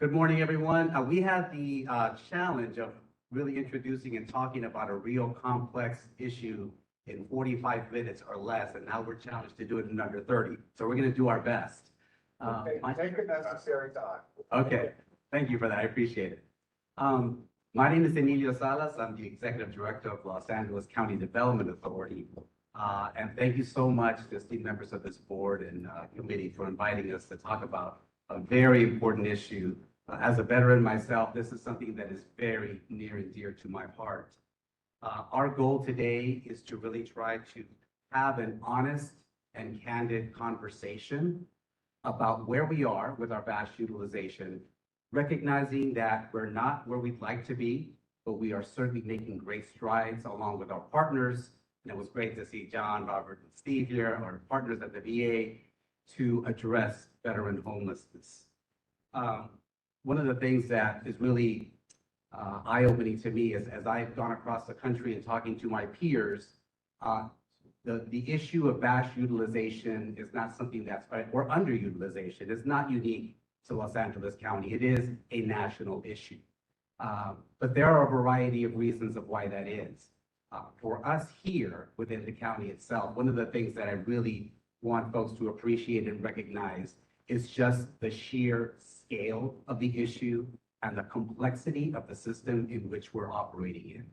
Good morning, everyone. We had the challenge of really introducing and talking about a real complex issue in 45 minutes or less, and now we're challenged to do it in under 30. So we're going to do our best. Take the necessary time. Okay, thank you for that. I appreciate it. My name is Emilio Salas. I'm the Executive Director of Los Angeles County Development Authority. And thank you so much to esteemed members of this board and committee for inviting us to talk about a very important issue. As a veteran myself, this is something that is very near and dear to my heart. Our goal today is to really try to have an honest and candid conversation about where we are with our VASH utilization, recognizing that we're not where we'd like to be, but we are certainly making great strides along with our partners. And it was great to see John, Robert, and Steve here, our partners at the VA, to address veteran homelessness. One of the things that is really eye-opening to me is as I've gone across the country and talking to my peers, the issue of VASH utilization is not something that's, or underutilization is not unique to Los Angeles County. It is a national issue. But there are a variety of reasons of why that is. For us here within the county itself, one of the things that I really want folks to appreciate and recognize is just the sheer scale of the issue and the complexity of the system in which we're operating in.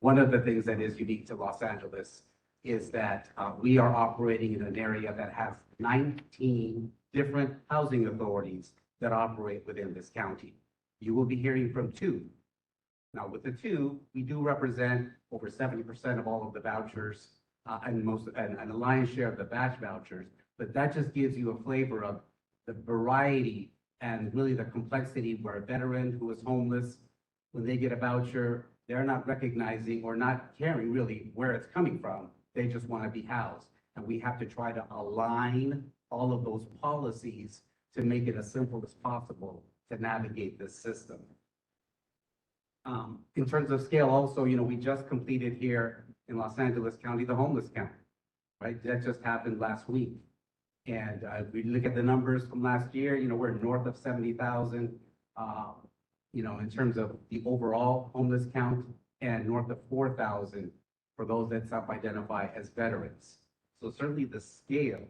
One of the things that is unique to Los Angeles is that we are operating in an area that has 19 different housing authorities that operate within this county. You will be hearing from 2. Now, with the 2, we do represent over 70% of all of the vouchers and a lion's share of the VASH vouchers, but that just gives you a flavor of the variety and really the complexity where a veteran who is homeless, when they get a voucher, they're not recognizing or not caring really where it's coming from. They just want to be housed. And we have to try to align all of those policies to make it as simple as possible to navigate this system. In terms of scale also, we just completed here in Los Angeles County, the homeless count, right? That just happened last week. And we look at the numbers from last year, we're north of 70,000, in terms of the overall homeless count, and north of 4,000 for those that self-identify as veterans. So certainly the scale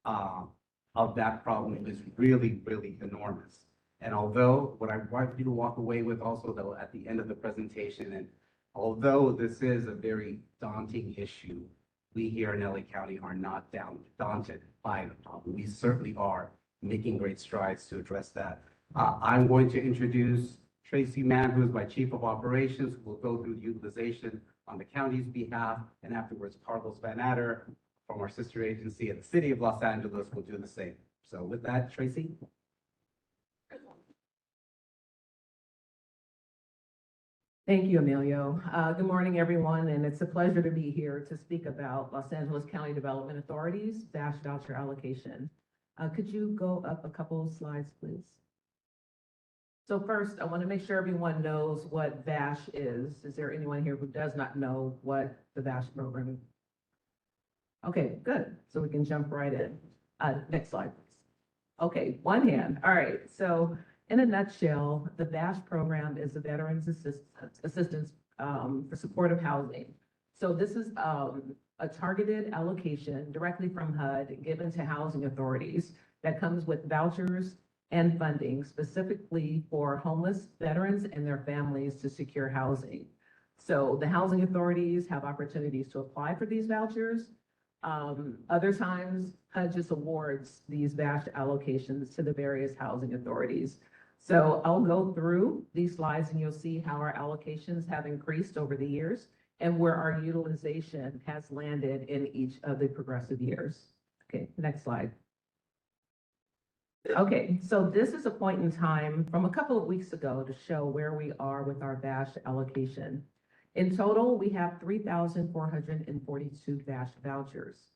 of that problem is really, really enormous. And although what I want you to walk away with also though at the end of the presentation, and although this is a very daunting issue, we here in LA County are not daunted by the problem. We certainly are making great strides to address that. I'm going to introduce Tracy Mann, who is my Chief of Operations, who will go through the utilization on the county's behalf, and afterwards Carlos Van Adder from our sister agency at the City of Los Angeles will do the same. So with that, Tracy. Thank you, Emilio. Good morning, everyone, and it's a pleasure to be here to speak about Los Angeles County Development Authority's VASH voucher allocation. Could you go up a couple of slides, please? So first, I want to make sure everyone knows what VASH is. Is there anyone here who does not know what the VASH program is? Okay, good. So we can jump right in. Next slide, please. Okay, one hand. All right, so in a nutshell, the VASH program is the Veterans Assistance for Supportive Housing. So this is a targeted allocation directly from HUD given to housing authorities that comes with vouchers and funding specifically for homeless veterans and their families to secure housing. So the housing authorities have opportunities to apply for these vouchers. Other times, HUD just awards these VASH allocations to the various housing authorities. So I'll go through these slides and you'll see how our allocations have increased over the years and where our utilization has landed in each of the progressive years. Okay, next slide. Okay, so this is a point in time from a couple of weeks ago to show where we are with our VASH allocation. In total, we have 3,442 VASH vouchers.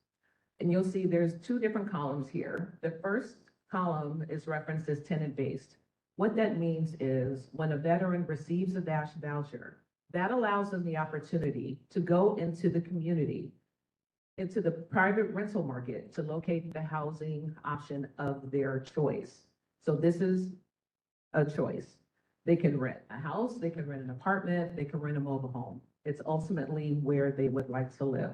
And you'll see there's 2 different columns here. The first column is referenced as tenant-based. What that means is when a veteran receives a VASH voucher, that allows them the opportunity to go into the community, into the private rental market to locate the housing option of their choice. So this is a choice. They can rent a house, they can rent an apartment, they can rent a mobile home. It's ultimately where they would like to live.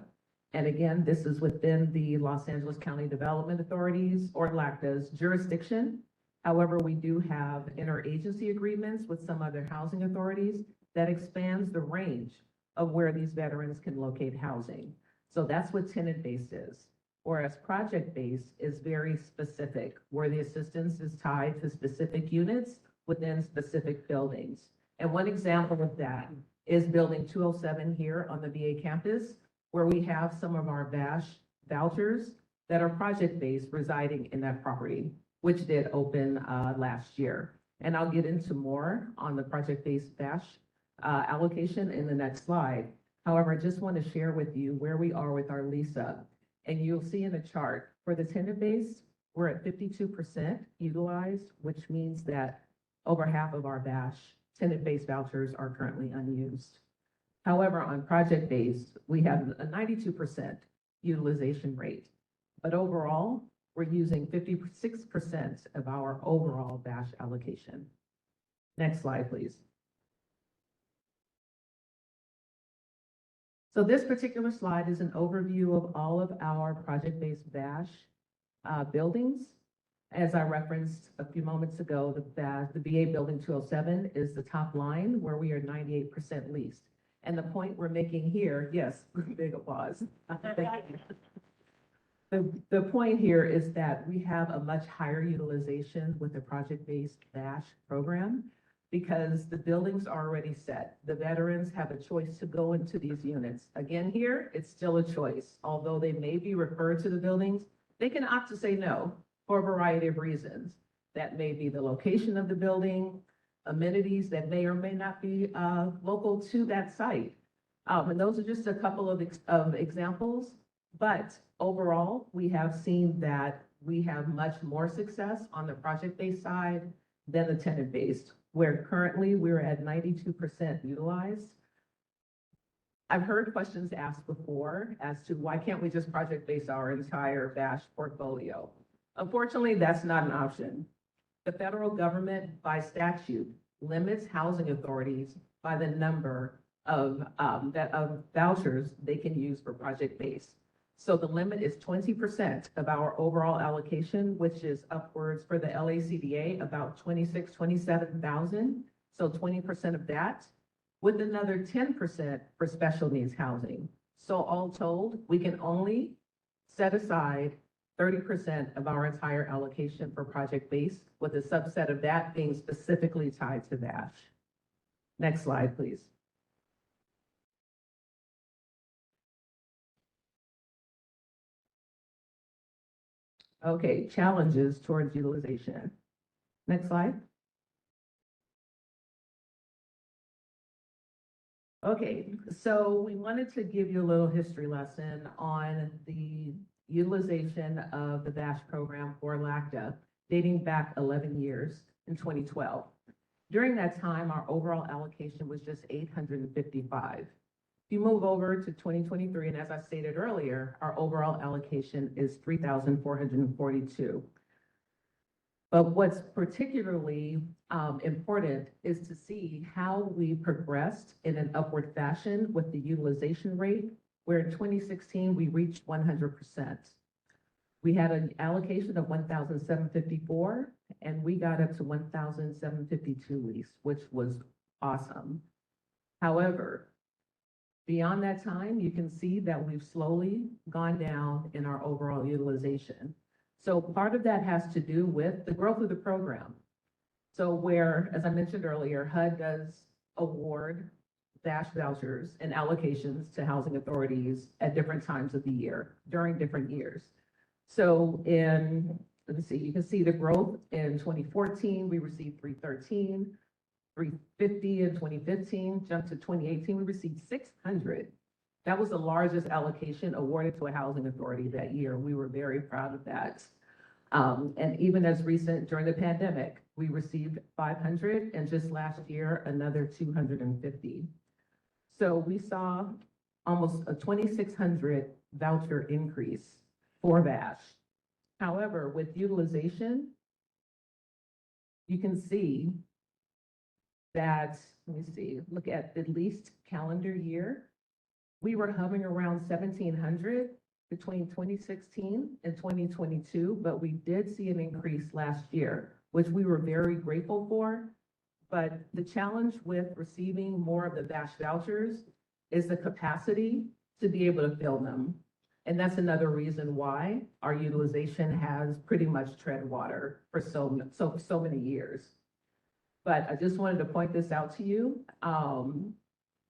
And again, this is within the Los Angeles County Development Authorities, or LACDA's jurisdiction. However, we do have interagency agreements with some other housing authorities that expands the range of where these veterans can locate housing. So that's what tenant-based is. Whereas project-based is very specific, where the assistance is tied to specific units within specific buildings. And one example of that is Building 207 here on the VA campus, where we have some of our VASH vouchers that are project-based residing in that property, which did open last year. And I'll get into more on the project-based VASH allocation in the next slide. However, I just want to share with you where we are with our lease up. And you'll see in the chart, for the tenant-based, we're at 52% utilized, which means that over half of our VASH tenant-based vouchers are currently unused. However, on project-based, we have a 92% utilization rate. But overall, we're using 56% of our overall VASH allocation. Next slide, please. So this particular slide is an overview of all of our project-based VASH buildings. As I referenced a few moments ago, the VA Building 207 is the top line where we are 98% leased. And the point we're making here, yes, big applause. The point here is that we have a much higher utilization with the project-based VASH program because the buildings are already set. The veterans have a choice to go into these units. Again, here, it's still a choice. Although they may be referred to the buildings, they can opt to say no for a variety of reasons. That may be the location of the building, amenities that may or may not be local to that site. And those are just a couple of examples. But overall, we have seen that we have much more success on the project-based side than the tenant-based, where currently we're at 92% utilized. I've heard questions asked before as to why can't we just project-base our entire VASH portfolio? Unfortunately, that's not an option. The federal government, by statute, limits housing authorities by the number of vouchers they can use for project-based. So the limit is 20% of our overall allocation, which is upwards for the LACDA, about 27,000. So 20% of that, with another 10% for special needs housing. So all told, we can only set aside 30% of our entire allocation for project-based, with a subset of that being specifically tied to VASH. Next slide, please. Okay, challenges towards utilization. Next slide. Okay, so we wanted to give you a little history lesson on the utilization of the VASH program for LACDA, dating back 11 years in 2012. During that time, our overall allocation was just 855. If you move over to 2023, and as I stated earlier, our overall allocation is 3,442. But what's particularly important is to see how we progressed in an upward fashion with the utilization rate, where in 2016, we reached 100%. We had an allocation of 1,754, and we got up to 1,752 leased, which was awesome. However, beyond that time, you can see that we've slowly gone down in our overall utilization. So part of that has to do with the growth of the program. So where, as I mentioned earlier, HUD does award VASH vouchers and allocations to housing authorities at different times of the year, during different years. So let's see, you can see the growth in 2014, we received 313, 350 in 2015, jumped to 2018, we received 600. That was the largest allocation awarded to a housing authority that year. We were very proud of that. And even as recent during the pandemic, we received 500, and just last year, another 250. So we saw almost a 2,600 voucher increase for VASH. However, with utilization, you can see that, let me see, look at least calendar year, we were hovering around 1,700 between 2016 and 2022, but we did see an increase last year, which we were very grateful for. But the challenge with receiving more of the VASH vouchers is the capacity to be able to fill them. And that's another reason why our utilization has pretty much tread water for so many years. But I just wanted to point this out to you.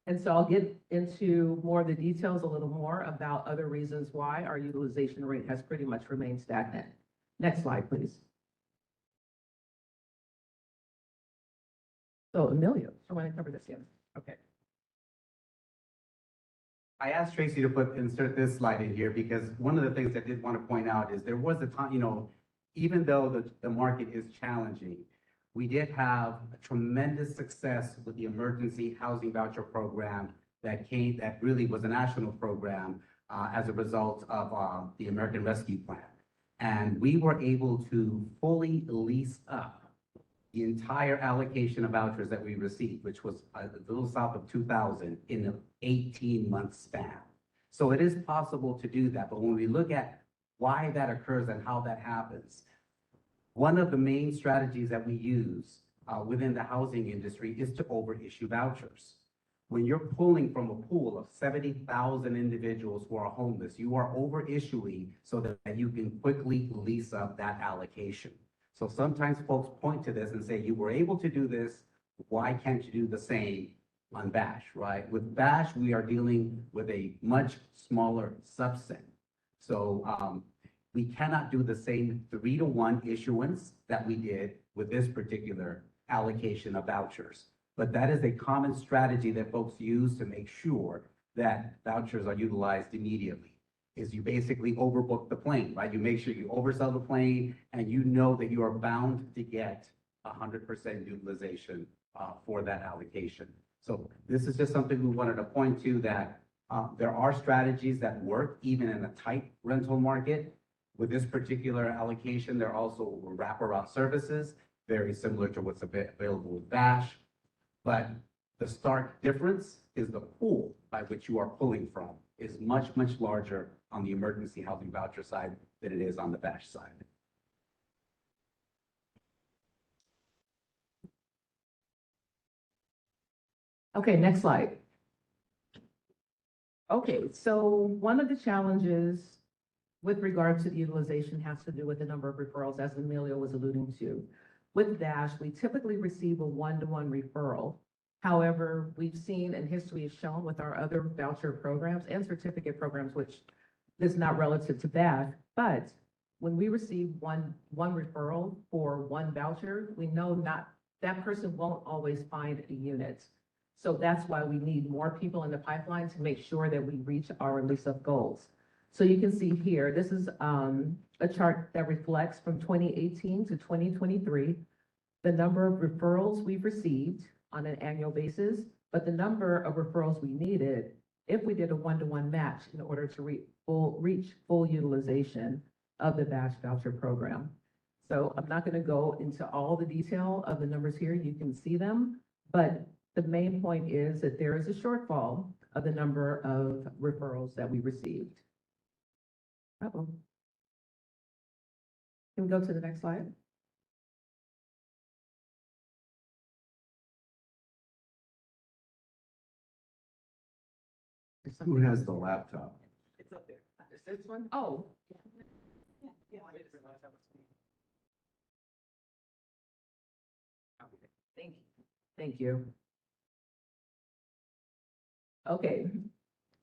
And so I'll get into more of the details a little more about other reasons why our utilization rate has pretty much remained stagnant. Next slide, please. So Emilio, I want to cover this again. Okay. I asked Tracy to insert this slide in here because one of the things I did want to point out is there was a time, even though the market is challenging, we did have a tremendous success with the emergency housing voucher program that really was a national program as a result of the American Rescue Plan. And we were able to fully lease up the entire allocation of vouchers that we received, which was a little south of 2,000 in an 18-month span. So it is possible to do that. But when we look at why that occurs and how that happens, one of the main strategies that we use within the housing industry is to overissue vouchers. When you're pulling from a pool of 70,000 individuals who are homeless, you are overissuing so that you can quickly lease up that allocation. So sometimes folks point to this and say, you were able to do this, why can't you do the same on VASH, right? With VASH, we are dealing with a much smaller subset. So we cannot do the same 3-to-1 issuance that we did with this particular allocation of vouchers. But that is a common strategy that folks use to make sure that vouchers are utilized immediately. Is you basically overbook the plane, right? You make sure you oversell the plane and you know that you are bound to get 100% utilization for that allocation. So this is just something we wanted to point to, that there are strategies that work even in a tight rental market. With this particular allocation, there are also wraparound services, very similar to what's available with VASH. But the stark difference is the pool by which you are pulling from is much, much larger on the emergency housing voucher side than it is on the VASH side. Okay, next slide. Okay, so one of the challenges with regard to the utilization has to do with the number of referrals, as Emilio was alluding to. With VASH, we typically receive a 1-to-1 referral. However, we've seen, and history has shown with our other voucher programs and certificate programs, which is not relative to VASH, but when we receive one referral for one voucher, we know that person won't always find a unit. So that's why we need more people in the pipeline to make sure that we reach our lease-up goals. So you can see here, this is a chart that reflects from 2018 to 2023, the number of referrals we've received on an annual basis, but the number of referrals we needed if we did a 1-to-1 match in order to reach full utilization of the VASH voucher program. So I'm not going to go into all the detail of the numbers here. You can see them, but the main point is that there is a shortfall of the number of referrals that we received. Uh-oh. Can we go to the next slide? Who has the laptop? It's up there. Is this one? Oh. Yeah. Thank you. Thank you. Okay.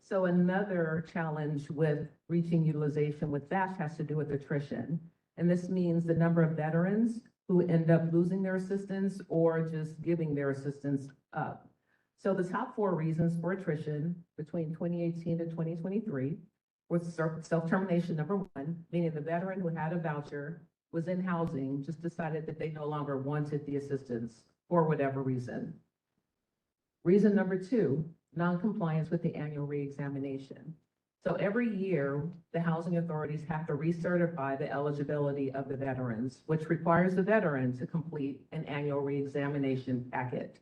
So another challenge with reaching utilization with VASH has to do with attrition. And this means the number of veterans who end up losing their assistance or just giving their assistance up. So the top 4 reasons for attrition between 2018 to 2023 was self-termination, number 1, meaning the veteran who had a voucher was in housing, just decided that they no longer wanted the assistance for whatever reason. Reason number 2, non-compliance with the annual reexamination. So every year, the housing authorities have to recertify the eligibility of the veterans, which requires the veteran to complete an annual reexamination packet.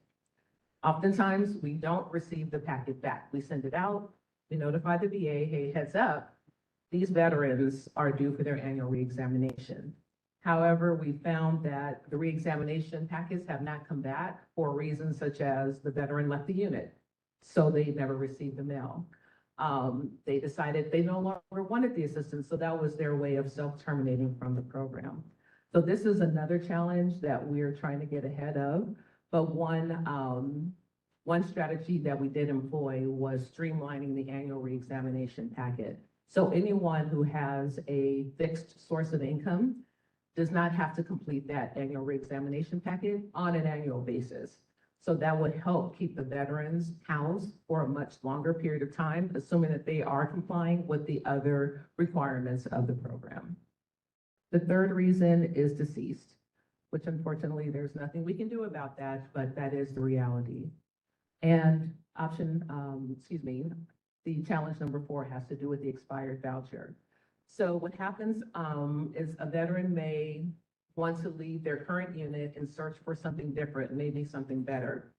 Oftentimes, we don't receive the packet back. We send it out, we notify the VA, hey, heads up, these veterans are due for their annual reexamination. However, we found that the reexamination packets have not come back for reasons such as the veteran left the unit, so they never received the mail. They decided they no longer wanted the assistance, so that was their way of self-terminating from the program. So this is another challenge that we're trying to get ahead of, but one strategy that we did employ was streamlining the annual reexamination packet. So anyone who has a fixed source of income does not have to complete that annual reexamination packet on an annual basis. So that would help keep the veterans housed for a much longer period of time, assuming that they are complying with the other requirements of the program. The third reason is deceased, which unfortunately there's nothing we can do about that, but that is the reality. And the challenge number 4 has to do with the expired voucher. So what happens is a veteran may want to leave their current unit and search for something different, maybe something better.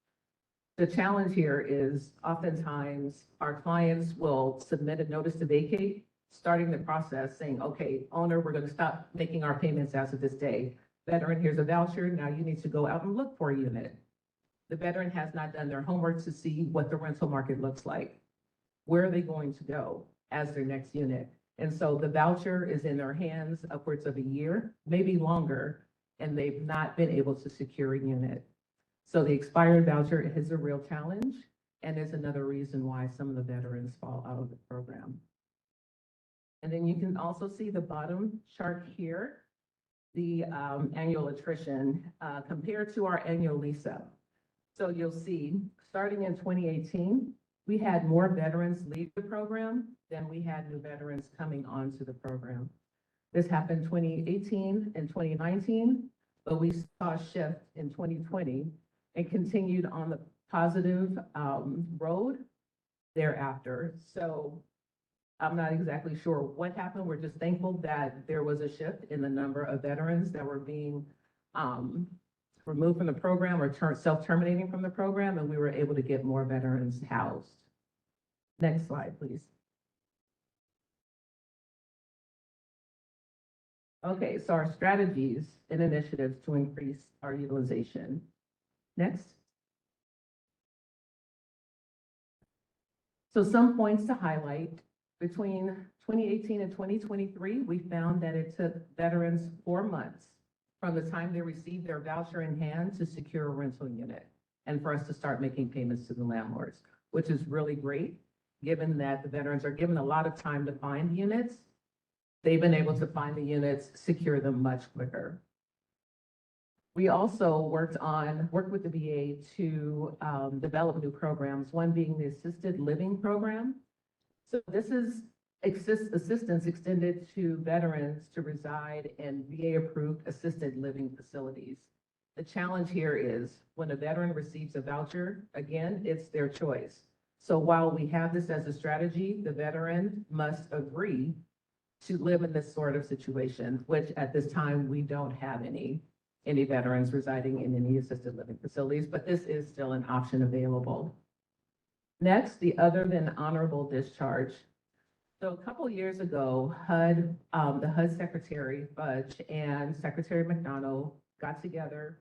The challenge here is oftentimes our clients will submit a notice to vacate, starting the process saying, okay, owner, we're going to stop making our payments as of this day. Veteran, here's a voucher. Now you need to go out and look for a unit. The veteran has not done their homework to see what the rental market looks like. Where are they going to go as their next unit? And so the voucher is in their hands upwards of a year, maybe longer, and they've not been able to secure a unit. So the expired voucher is a real challenge and is another reason why some of the veterans fall out of the program. And then you can also see the bottom chart here, the annual attrition compared to our annual lease up. So you'll see, starting in 2018, we had more veterans leave the program than we had new veterans coming onto the program. This happened 2018 and 2019, but we saw a shift in 2020 and continued on the positive road thereafter. So I'm not exactly sure what happened. We're just thankful that there was a shift in the number of veterans that were being removed from the program or self-terminating from the program, and we were able to get more veterans housed. Next slide, please. Okay, so our strategies and initiatives to increase our utilization. Next. So some points to highlight. Between 2018 and 2023, we found that it took veterans 4 months from the time they received their voucher in hand to secure a rental unit and for us to start making payments to the landlords, which is really great, given that the veterans are given a lot of time to find units. They've been able to find the units, secure them much quicker. We also worked with the VA to develop new programs, one being the assisted living program. So this is assistance extended to veterans to reside in VA-approved assisted living facilities. The challenge here is when a veteran receives a voucher, again, it's their choice. So while we have this as a strategy, the veteran must agree to live in this sort of situation, which at this time, we don't have any veterans residing in any assisted living facilities, but this is still an option available. Next, the other than honorable discharge. So a couple years ago, the HUD Secretary Fudge and Secretary McDonald got together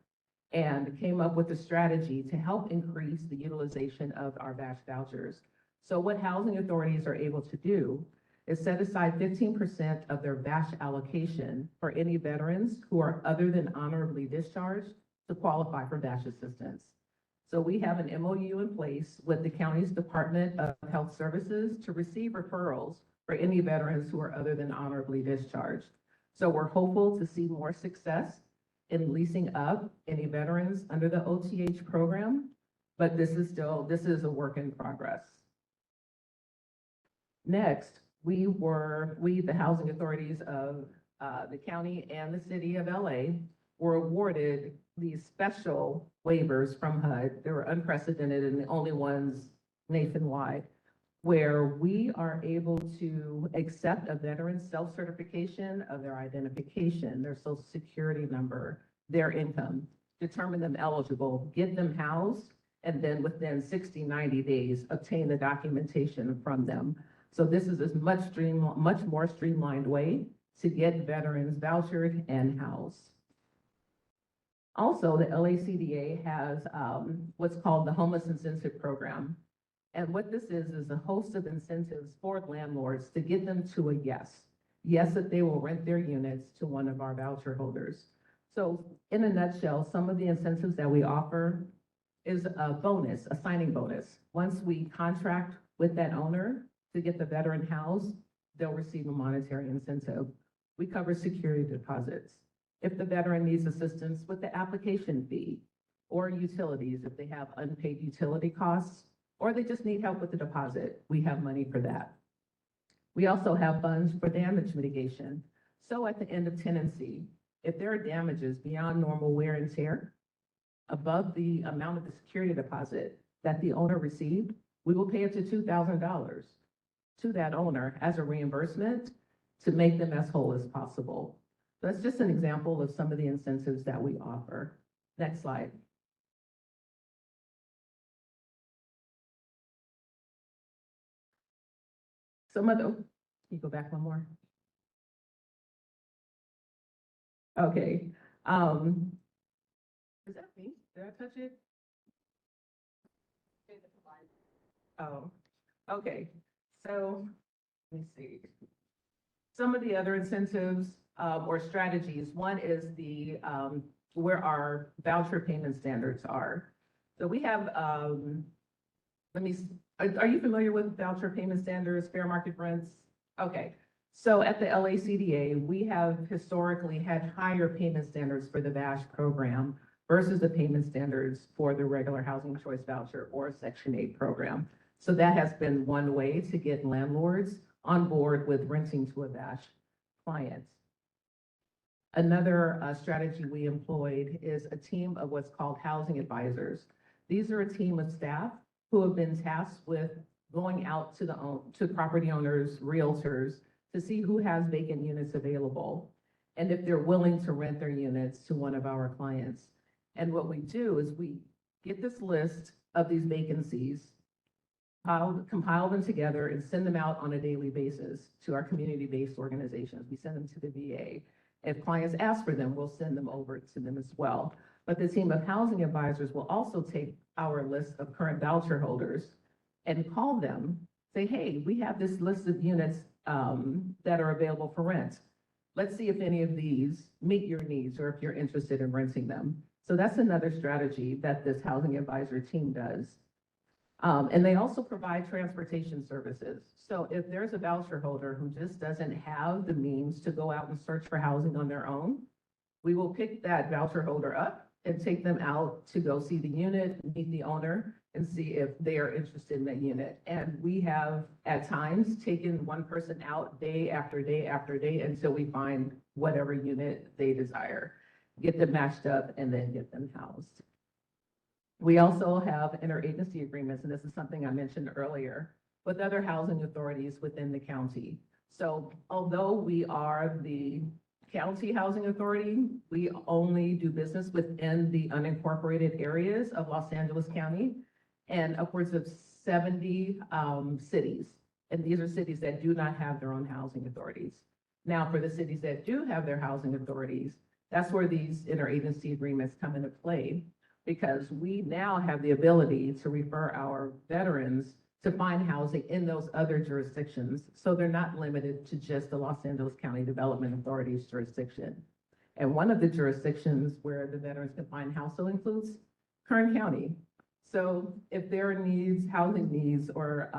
and came up with a strategy to help increase the utilization of our VASH vouchers. So what housing authorities are able to do is set aside 15% of their VASH allocation for any veterans who are other than honorably discharged to qualify for VASH assistance. So we have an MOU in place with the county's Department of Health Services to receive referrals for any veterans who are other than honorably discharged. So we're hopeful to see more success in leasing up any veterans under the OTH program, but this is a work in progress. Next, we, the housing authorities of the county and the city of LA, were awarded these special waivers from HUD. They were unprecedented and the only ones nationwide, where we are able to accept a veteran's self-certification of their identification, their social security number, their income, determine them eligible, get them housed, and then within 60, 90 days, obtain the documentation from them. So this is a much more streamlined way to get veterans vouchered and housed. Also, the LACDA has what's called the Homeless Incentive Program. And what this is a host of incentives for landlords to get them to a yes. Yes, that they will rent their units to one of our voucher holders. So in a nutshell, some of the incentives that we offer is a bonus, a signing bonus. Once we contract with that owner to get the veteran housed, they'll receive a monetary incentive. We cover security deposits. If the veteran needs assistance with the application fee or utilities, if they have unpaid utility costs, or they just need help with the deposit, we have money for that. We also have funds for damage mitigation. So at the end of tenancy, if there are damages beyond normal wear and tear, above the amount of the security deposit that the owner received, we will pay up to $2,000 to that owner as a reimbursement to make them as whole as possible. That's just an example of some of the incentives that we offer. Next slide. Can you go back one more? Okay. Is that me? Did I touch it? Oh, okay. So let me see. Some of the other incentives or strategies. One is the where our voucher payment standards are. So we have, are you familiar with voucher payment standards, fair market rents? Okay, so at the LACDA, we have historically had higher payment standards for the VASH program versus the payment standards for the regular housing choice voucher or Section 8 program. So that has been one way to get landlords on board with renting to a VASH client. Another strategy we employed is a team of what's called housing advisors. These are a team of staff who have been tasked with going out to property owners, realtors, to see who has vacant units available, and if they're willing to rent their units to one of our clients. And what we do is we get this list of these vacancies, compile them together, and send them out on a daily basis to our community-based organizations. We send them to the VA. If clients ask for them, we'll send them over to them as well. But the team of housing advisors will also take our list of current voucher holders and call them, say, hey, we have this list of units that are available for rent. Let's see if any of these meet your needs or if you're interested in renting them. So that's another strategy that this housing advisor team does. And they also provide transportation services. So if there's a voucher holder who just doesn't have the means to go out and search for housing on their own, we will pick that voucher holder up and take them out to go see the unit, meet the owner, and see if they are interested in that unit. And we have, at times, taken one person out day after day after day until we find whatever unit they desire, get them matched up, and then get them housed. We also have interagency agreements, and this is something I mentioned earlier, with other housing authorities within the county. So although we are the county housing authority, we only do business within the unincorporated areas of Los Angeles County and upwards of 70 cities. And these are cities that do not have their own housing authorities. Now, for the cities that do have their housing authorities, that's where these interagency agreements come into play, because we now have the ability to refer our veterans to find housing in those other jurisdictions. So they're not limited to just the Los Angeles County Development Authority's jurisdiction. And one of the jurisdictions where the veterans can find housing includes Kern County. So if there are needs, housing needs or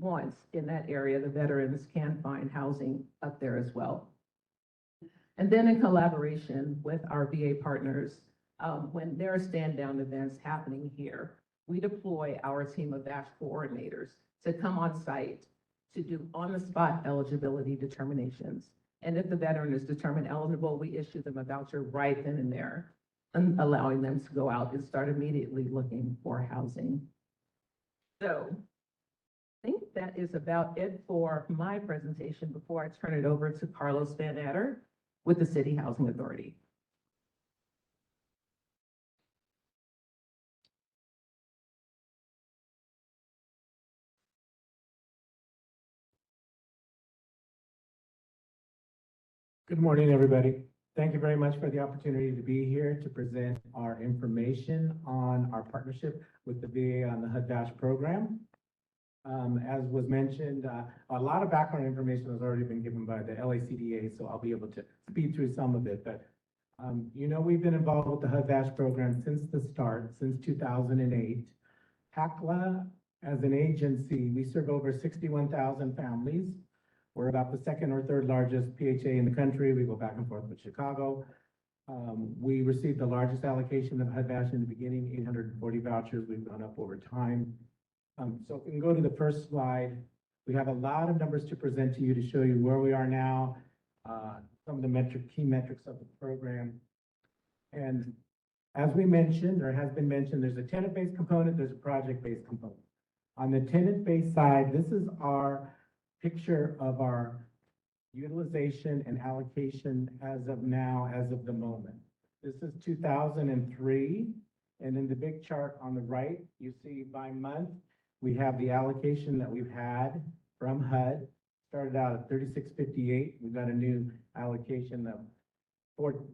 wants in that area, the veterans can find housing up there as well. And then in collaboration with our VA partners, when there are stand-down events happening here, we deploy our team of VASH coordinators to come on site to do on-the-spot eligibility determinations. And if the veteran is determined eligible, we issue them a voucher right then and there, and allowing them to go out and start immediately looking for housing. So I think that is about it for my presentation before I turn it over to Carlos Van Adder with the City Housing Authority. Good morning, everybody. Thank you very much for the opportunity to be here to present our information on our partnership with the VA on the HUD-VASH program. As was mentioned, a lot of background information has already been given by the LACDA, so I'll be able to speed through some of it. But we've been involved with the HUD-VASH program since the start, since 2008. HACLA, as an agency, we serve over 61,000 families. We're about the second or third largest PHA in the country. We go back and forth with Chicago. We received the largest allocation of HUD-VASH in the beginning, 840 vouchers. We've gone up over time. So if we can go to the first slide, we have a lot of numbers to present to you to show you where we are now, some of the key metrics of the program. And as we mentioned, or has been mentioned, there's a tenant-based component, there's a project-based component. On the tenant-based side, this is our picture of our utilization and allocation as of now, as of the moment. This is 2003, and in the big chart on the right, you see by month, we have the allocation that we've had from HUD. Started out at 3658. We've got a new allocation of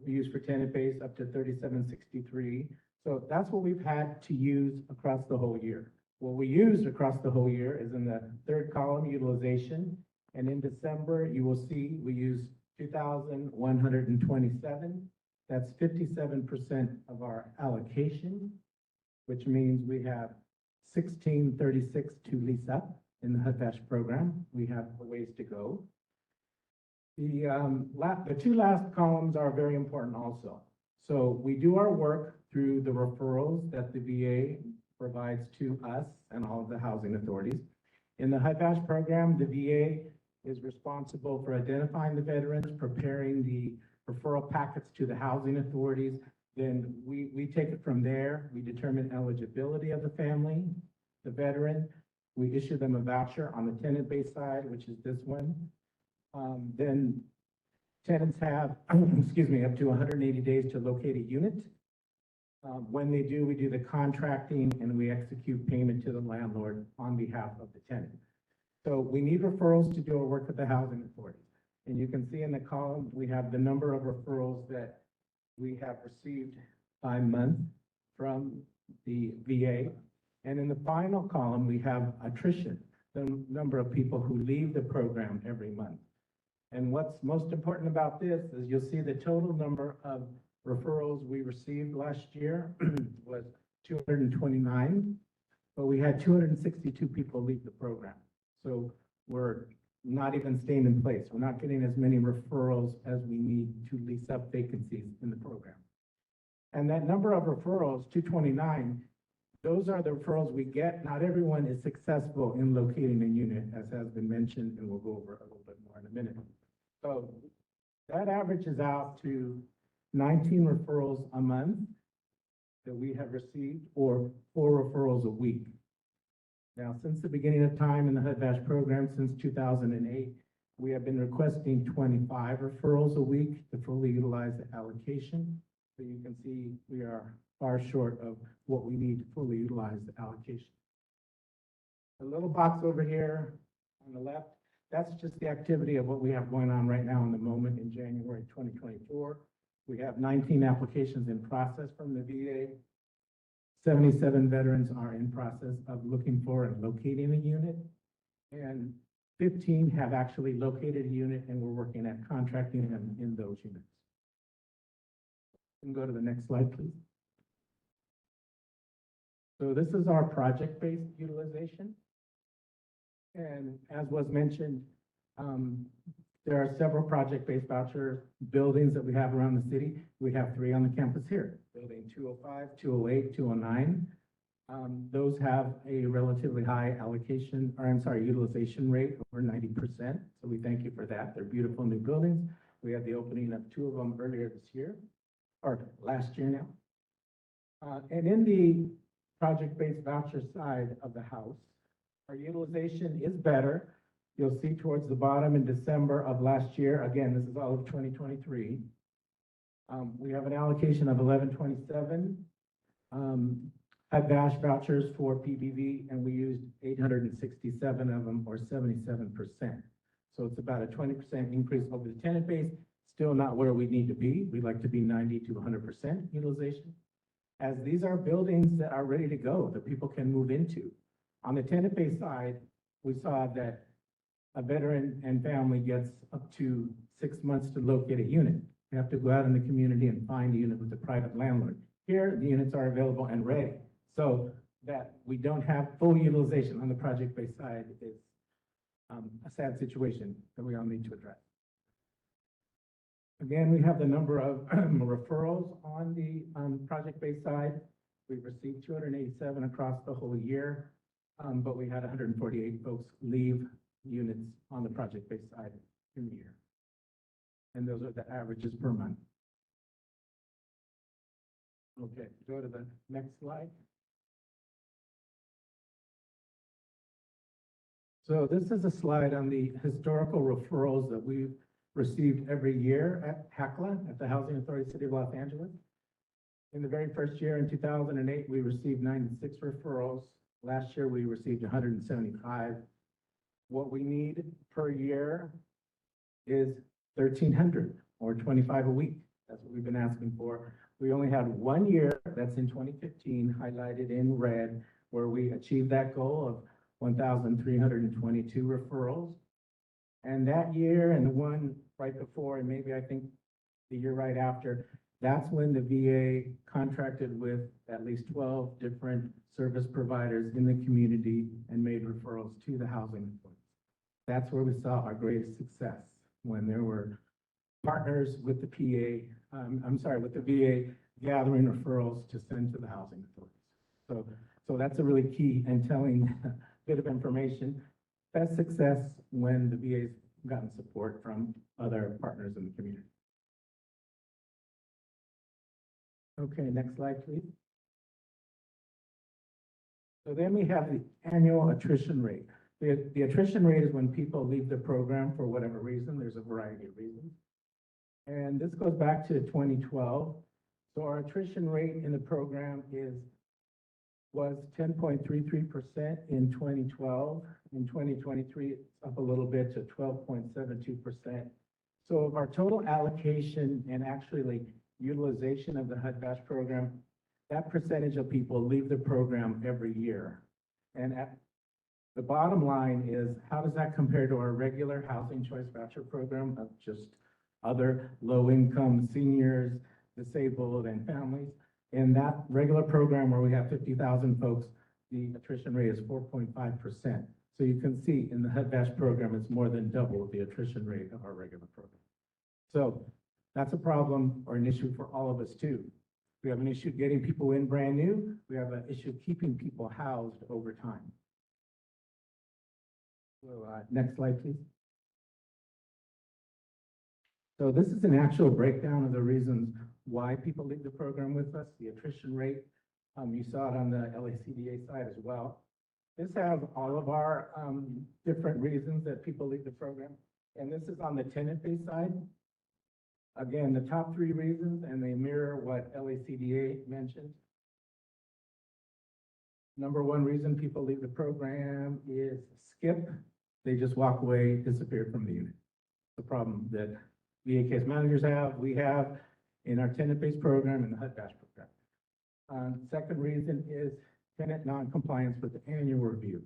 used for tenant base up to 3763. So that's what we've had to use across the whole year. What we used across the whole year is in the third column, utilization. And in December, you will see we used 2,127. That's 57% of our allocation, which means we have 1636 to lease up in the HUD-VASH program. We have a ways to go. The two last columns are very important also. So we do our work through the referrals that the VA provides to us and all of the housing authorities. In the HUD-VASH program, the VA is responsible for identifying the veterans, preparing the referral packets to the housing authorities. Then we take it from there. We determine eligibility of the family, the veteran. We issue them a voucher on the tenant-based side, which is this one. Then tenants have, excuse me, up to 180 days to locate a unit. When they do, we do the contracting and we execute payment to the landlord on behalf of the tenant. So we need referrals to do our work with the housing authority. And you can see in the column, we have the number of referrals that we have received by month from the VA. And in the final column, we have attrition, the number of people who leave the program every month. And what's most important about this is you'll see the total number of referrals we received last year was 229, but we had 262 people leave the program. So we're not even staying in place. We're not getting as many referrals as we need to lease up vacancies in the program. And that number of referrals, 229, those are the referrals we get. Not everyone is successful in locating a unit, as has been mentioned, and we'll go over a little bit more in a minute. So that averages out to 19 referrals a month that we have received, or 4 referrals a week. Now, since the beginning of time in the HUD-VASH program, since 2008, we have been requesting 25 referrals a week to fully utilize the allocation. So you can see we are far short of what we need to fully utilize the allocation. The little box over here on the left, that's just the activity of what we have going on right now in the moment in January 2024. We have 19 applications in process from the VA. 77 veterans are in process of looking for and locating a unit. And 15 have actually located a unit, and we're working at contracting them in those units. You can go to the next slide, please. So this is our project-based utilization. And as was mentioned, there are several project-based voucher buildings that we have around the city. We have 3 on the campus here, building 205, 208, 209. Those have a relatively high allocation, or I'm sorry, utilization rate over 90%. So we thank you for that. They're beautiful new buildings. We had the opening of 2 of them earlier this year, or last year now. And in the project-based voucher side of the house, our utilization is better. You'll see towards the bottom in December of last year, again, this is all of 2023. We have an allocation of 1127 HUD-VASH vouchers for PBV, and we used 867 of them, or 77%. So it's about a 20% increase over the tenant base, still not where we need to be. We'd like to be 90 to 100% utilization, as these are buildings that are ready to go, that people can move into. On the tenant base side, we saw that a veteran and family gets up to 6 months to locate a unit. You have to go out in the community and find a unit with a private landlord. Here, the units are available and ready, so that we don't have full utilization on the project-based side is a sad situation that we all need to address. Again, we have the number of referrals on the project-based side. We've received 287 across the whole year, but we had 148 folks leave units on the project-based side in the year. And those are the averages per month. Okay, go to the next slide. So this is a slide on the historical referrals that we've received every year at HACLA, at the Housing Authority City of Los Angeles. In the very first year, in 2008, we received 96 referrals. Last year, we received 175. What we need per year is 1,300 or 25 a week. That's what we've been asking for. We only had 1 year, that's in 2015, highlighted in red, where we achieved that goal of 1,322 referrals. And that year and the one right before, and maybe I think the year right after, that's when the VA contracted with at least 12 different service providers in the community and made referrals to the housing authorities. That's where we saw our greatest success, when there were partners with the with the VA gathering referrals to send to the housing authorities. So that's a really key and telling bit of information. Best success when the VA's gotten support from other partners in the community. Okay, next slide, please. So then we have the annual attrition rate. The attrition rate is when people leave the program for whatever reason. There's a variety of reasons. And this goes back to 2012. So our attrition rate in the program was 10.33% in 2012. In 2023, it's up a little bit to 12.72%. So of our total allocation and actually utilization of the HUD-VASH program, that percentage of people leave the program every year. And at the bottom line is, how does that compare to our regular housing choice voucher program of just other low-income seniors, disabled, and families? In that regular program where we have 50,000 folks, the attrition rate is 4.5%. So you can see in the HUD-VASH program, it's more than double the attrition rate of our regular program. So that's a problem or an issue for all of us too. We have an issue getting people in brand new. We have an issue keeping people housed over time. So next slide, please. So this is an actual breakdown of the reasons why people leave the program with us, the attrition rate. You saw it on the LACDA side as well. This has all of our different reasons that people leave the program. And this is on the tenant-based side. Again, the top 3 reasons, and they mirror what LACDA mentioned. Number 1 reason people leave the program is skip. They just walk away, disappear from the unit. The problem that VA case managers have, we have in our tenant-based program and the HUD-VASH program. Second reason is tenant non-compliance with the annual review.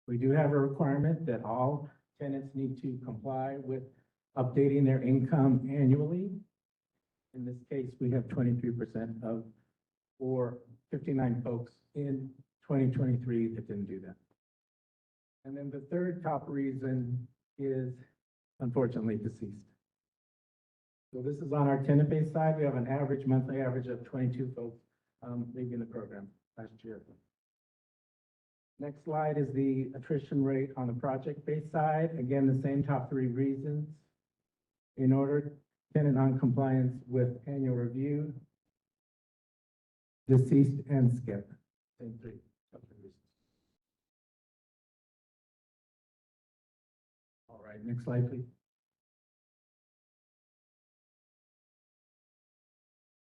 We do have a requirement that all tenants need to comply with updating their income annually. In this case, we have 23% of, or 59 folks in 2023 that didn't do that. And then the third top reason is, unfortunately, deceased. So this is on our tenant-based side. We have an average monthly average of 22 folks leaving the program last year. Next slide is the attrition rate on the project-based side. Again, the same top 3 reasons. In order, tenant non-compliance with annual review, deceased, and skip. Same 3 top 3 reasons. All right, next slide, please.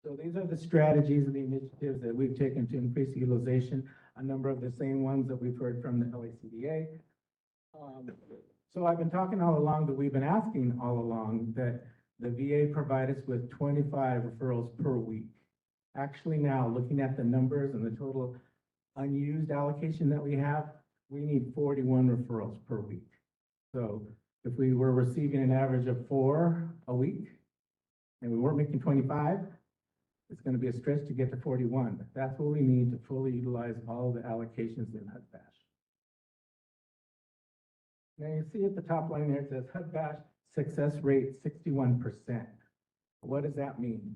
So these are the strategies and the initiatives that we've taken to increase utilization, a number of the same ones that we've heard from the LACDA. So I've been talking all along that we've been asking all along that the VA provides us with 25 referrals per week. Actually now, looking at the numbers and the total unused allocation that we have, we need 41 referrals per week. So if we were receiving an average of 4 a week and we weren't making 25, it's going to be a stretch to get to 41. That's what we need to fully utilize all the allocations in HUD-VASH. Now you see at the top line there, it says HUD-VASH success rate 61%. What does that mean?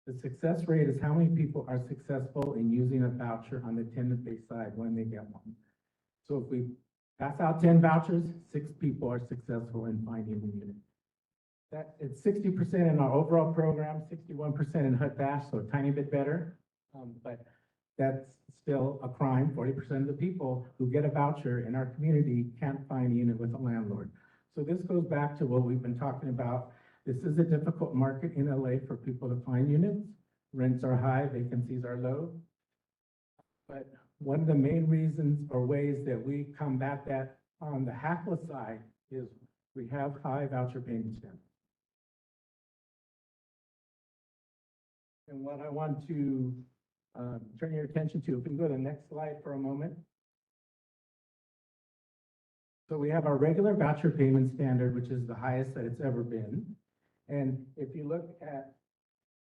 The success rate is how many people are successful in using a voucher on the tenant-based side when they get one. So if we pass out 10 vouchers, 6 people are successful in finding a unit. That it's 60% in our overall program, 61% in HUD-VASH, so a tiny bit better. But that's still a crime. 40% of the people who get a voucher in our community can't find a unit with a landlord. So this goes back to what we've been talking about. This is a difficult market in LA for people to find units. Rents are high, vacancies are low. But one of the main reasons or ways that we combat that on the HACLA side is we have high voucher payment standards. And what I want to turn your attention to, if we can go to the next slide for a moment. So we have our regular voucher payment standard, which is the highest that it's ever been. And if you look at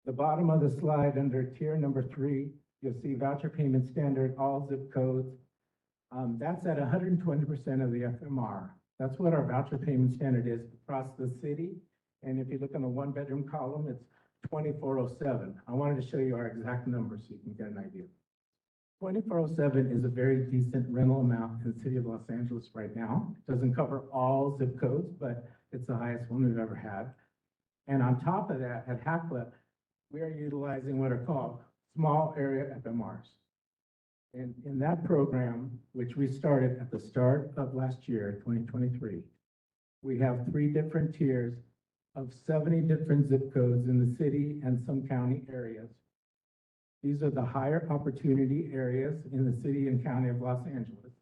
the bottom of the slide under tier number 3, you'll see voucher payment standard, all zip codes. That's at 120% of the FMR. That's what our voucher payment standard is across the city. And if you look on the 1-bedroom column, it's 2407. I wanted to show you our exact numbers so you can get an idea. 2407 is a very decent rental amount in the city of Los Angeles right now. It doesn't cover all zip codes, but it's the highest one we've ever had. And on top of that, at HACLA, we are utilizing what are called small area FMRs. And in that program, which we started at the start of last year, 2023, we have 3 different tiers of 70 different zip codes in the city and some county areas. These are the higher opportunity areas in the city and county of Los Angeles.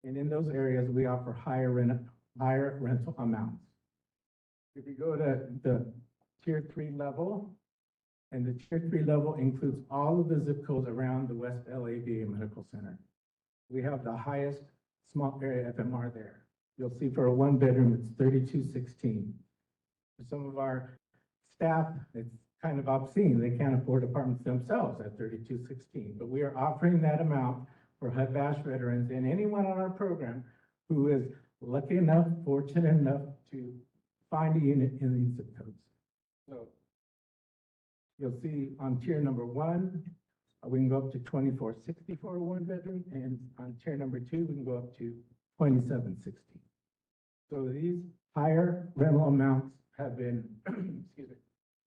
And in those areas, we offer higher rental amounts. If you go to the tier 3 level, and the tier 3 level includes all of the zip codes around the West LA VA Medical Center. We have the highest small area FMR there. You'll see for a 1-bedroom, it's 3216. For some of our staff, it's kind of obscene. They can't afford apartments themselves at 3216, but we are offering that amount for HUD-VASH veterans and anyone on our program who is lucky enough, fortunate enough to find a unit in these zip codes. So you'll see on tier number 1, we can go up to 2460 for a 1-bedroom, and on tier number 2, we can go up to 2760. So these higher rental amounts have been excuse me,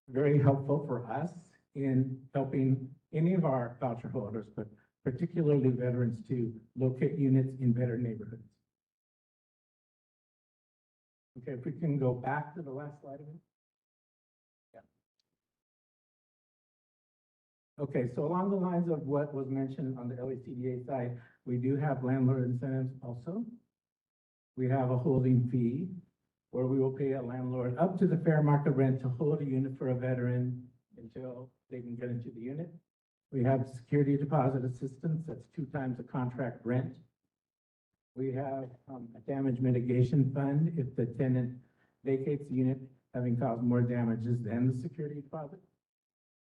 very helpful for us in helping any of our voucher holders, but particularly veterans, to locate units in better neighborhoods. Okay, if we can go back to the last slide again. Yeah. Okay, so along the lines of what was mentioned on the LACDA side, we do have landlord incentives also. We have a holding fee where we will pay a landlord up to the fair market rent to hold a unit for a veteran until they can get into the unit. We have security deposit assistance, that's 2 times the contract rent. We have a damage mitigation fund if the tenant vacates the unit having caused more damages than the security deposit.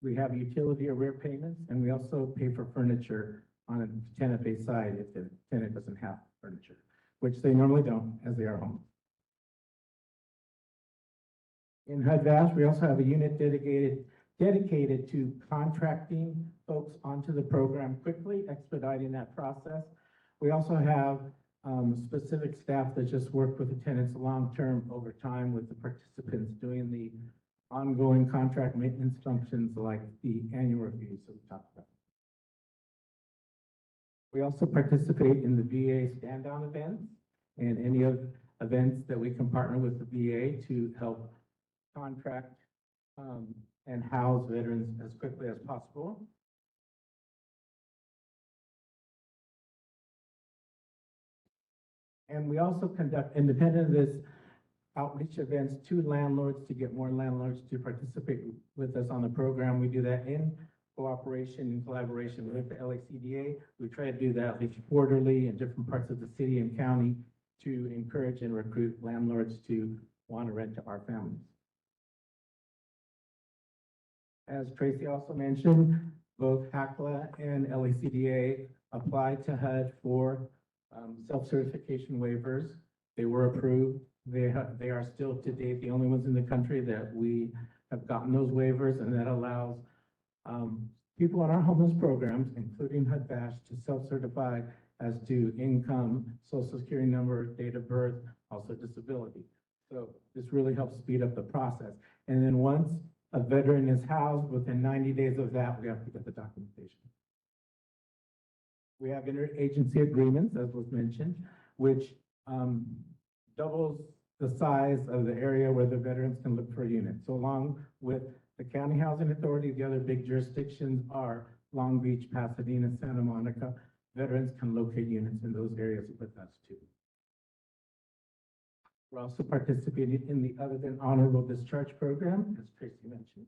We have utility arrear payments, and we also pay for furniture on a tenant-based side if the tenant doesn't have furniture, which they normally don't as they are home. In HUD-VASH, we also have a unit dedicated to contracting folks onto the program quickly, expediting that process. We also have specific staff that just work with the tenants long-term over time with the participants doing the ongoing contract maintenance functions like the annual reviews that we talked about. We also participate in the VA stand-down events and any of events that we can partner with the VA to help contract and house veterans as quickly as possible. And we also conduct, independent of this, outreach events to landlords to get more landlords to participate with us on the program. We do that in cooperation and collaboration with the LACDA. We try to do that at least quarterly in different parts of the city and county to encourage and recruit landlords to want to rent to our families. As Tracy also mentioned, both HACLA and LACDA applied to HUD for self-certification waivers. They were approved. They are still to date the only ones in the country that we have gotten those waivers, and that allows people on our homeless programs, including HUD-VASH, to self-certify as to income, social security number, date of birth, also disability. So this really helps speed up the process. And then once a veteran is housed, within 90 days of that, we have to get the documentation. We have interagency agreements, as was mentioned, which doubles the size of the area where the veterans can look for a unit. So along with the County Housing Authority, the other big jurisdictions are Long Beach, Pasadena, Santa Monica. Veterans can locate units in those areas with us too. We're also participating in the Other Than Honorable Discharge Program, as Tracy mentioned.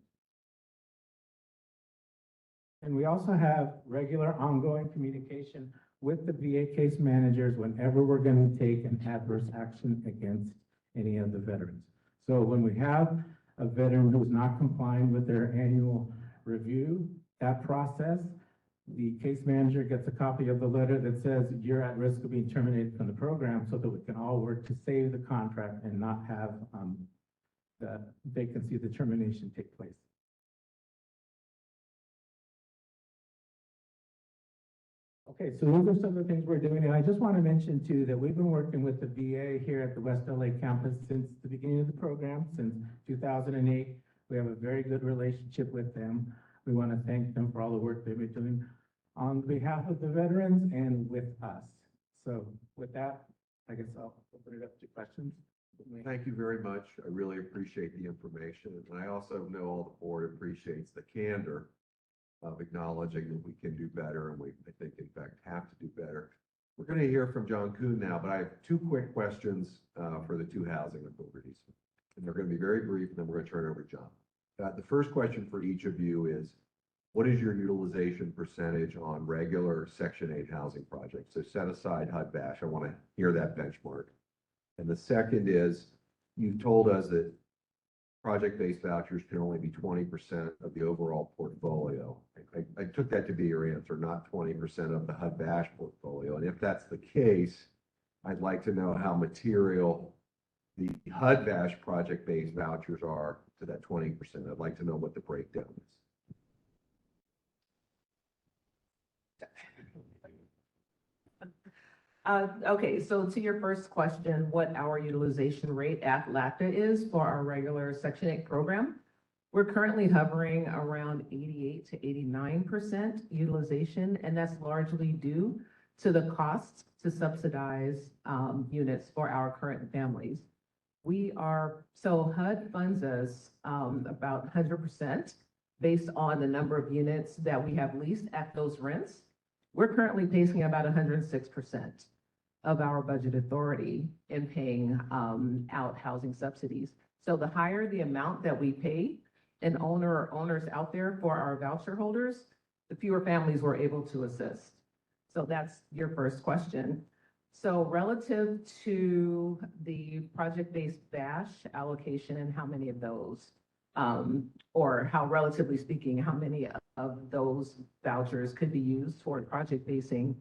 And we also have regular ongoing communication with the VA case managers whenever we're going to take an adverse action against any of the veterans. So when we have a veteran who's not complying with their annual review, that process, the case manager gets a copy of the letter that says you're at risk of being terminated from the program, so that we can all work to save the contract and not have the vacancy, the termination take place. Okay, so those are some of the things we're doing, and I just want to mention too that we've been working with the VA here at the West LA campus since the beginning of the program, since 2008. We have a very good relationship with them. We want to thank them for all the work they've been doing on behalf of the veterans and with us. So with that, I guess I'll open it up to questions. Thank you very much. I really appreciate the information. And I also know all the board appreciates the candor of acknowledging that we can do better, and we, I think, in fact, have to do better. We're going to hear from John Kuhn now, but I have two quick questions for the two housing authorities. And they're going to be very brief, and then we're going to turn it over to John. The first question for each of you is, what is your utilization percentage on regular Section 8 housing projects? So set aside HUD-VASH. I want to hear that benchmark. And the second is, you've told us that project-based vouchers can only be 20% of the overall portfolio. I took that to be your answer, not 20% of the HUD-VASH portfolio. And if that's the case, I'd like to know how material the HUD-VASH project-based vouchers are to that 20%. I'd like to know what the breakdown is. Okay, so to your first question, what our utilization rate at LACTA is for our regular Section 8 program, we're currently hovering around 88 to 89% utilization, and that's largely due to the cost to subsidize units for our current families. So HUD funds us about 100% based on the number of units that we have leased at those rents. We're currently pacing about 106% of our budget authority in paying out housing subsidies. So the higher the amount that we pay an owner or owners out there for our voucher holders, the fewer families we're able to assist. So that's your first question. So relative to the project-based VASH allocation and how many of those, or how, relatively speaking, how many of those vouchers could be used toward project basing,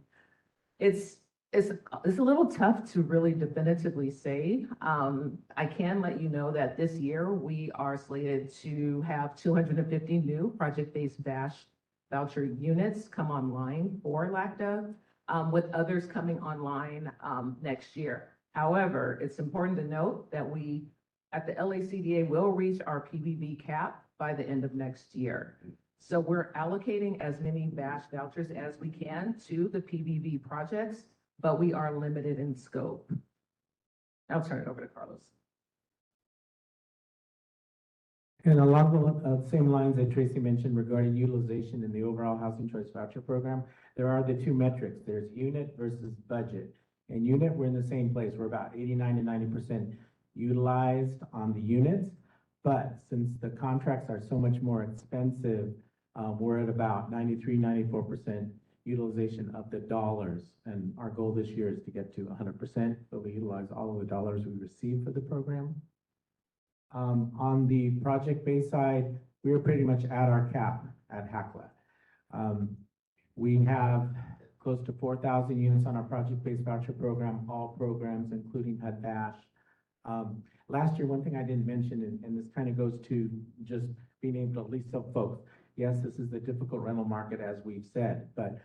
it's a little tough to really definitively say. I can let you know that this year we are slated to have 250 new project-based VASH voucher units come online for LACTA, with others coming online next year. However, it's important to note that we, at the LACDA, will reach our PBV cap by the end of next year. So we're allocating as many VASH vouchers as we can to the PBV projects, but we are limited in scope. I'll turn it over to Carlos. And along the same lines that Tracy mentioned regarding utilization in the overall Housing Choice Voucher Program, there are the two metrics. There's unit versus budget. And unit, we're in the same place. We're about 89 to 90% utilized on the units. But since the contracts are so much more expensive, we're at about 93, 94% utilization of the dollars. And our goal this year is to get to 100%, but we utilize all of the dollars we receive for the program. On the project-based side, we are pretty much at our cap at HACLA. We have close to 4,000 units on our project-based voucher program, all programs, including HUD-VASH. Last year, one thing I didn't mention, and this kind of goes to just being able to lease up folks. Yes, this is a difficult rental market, as we've said, but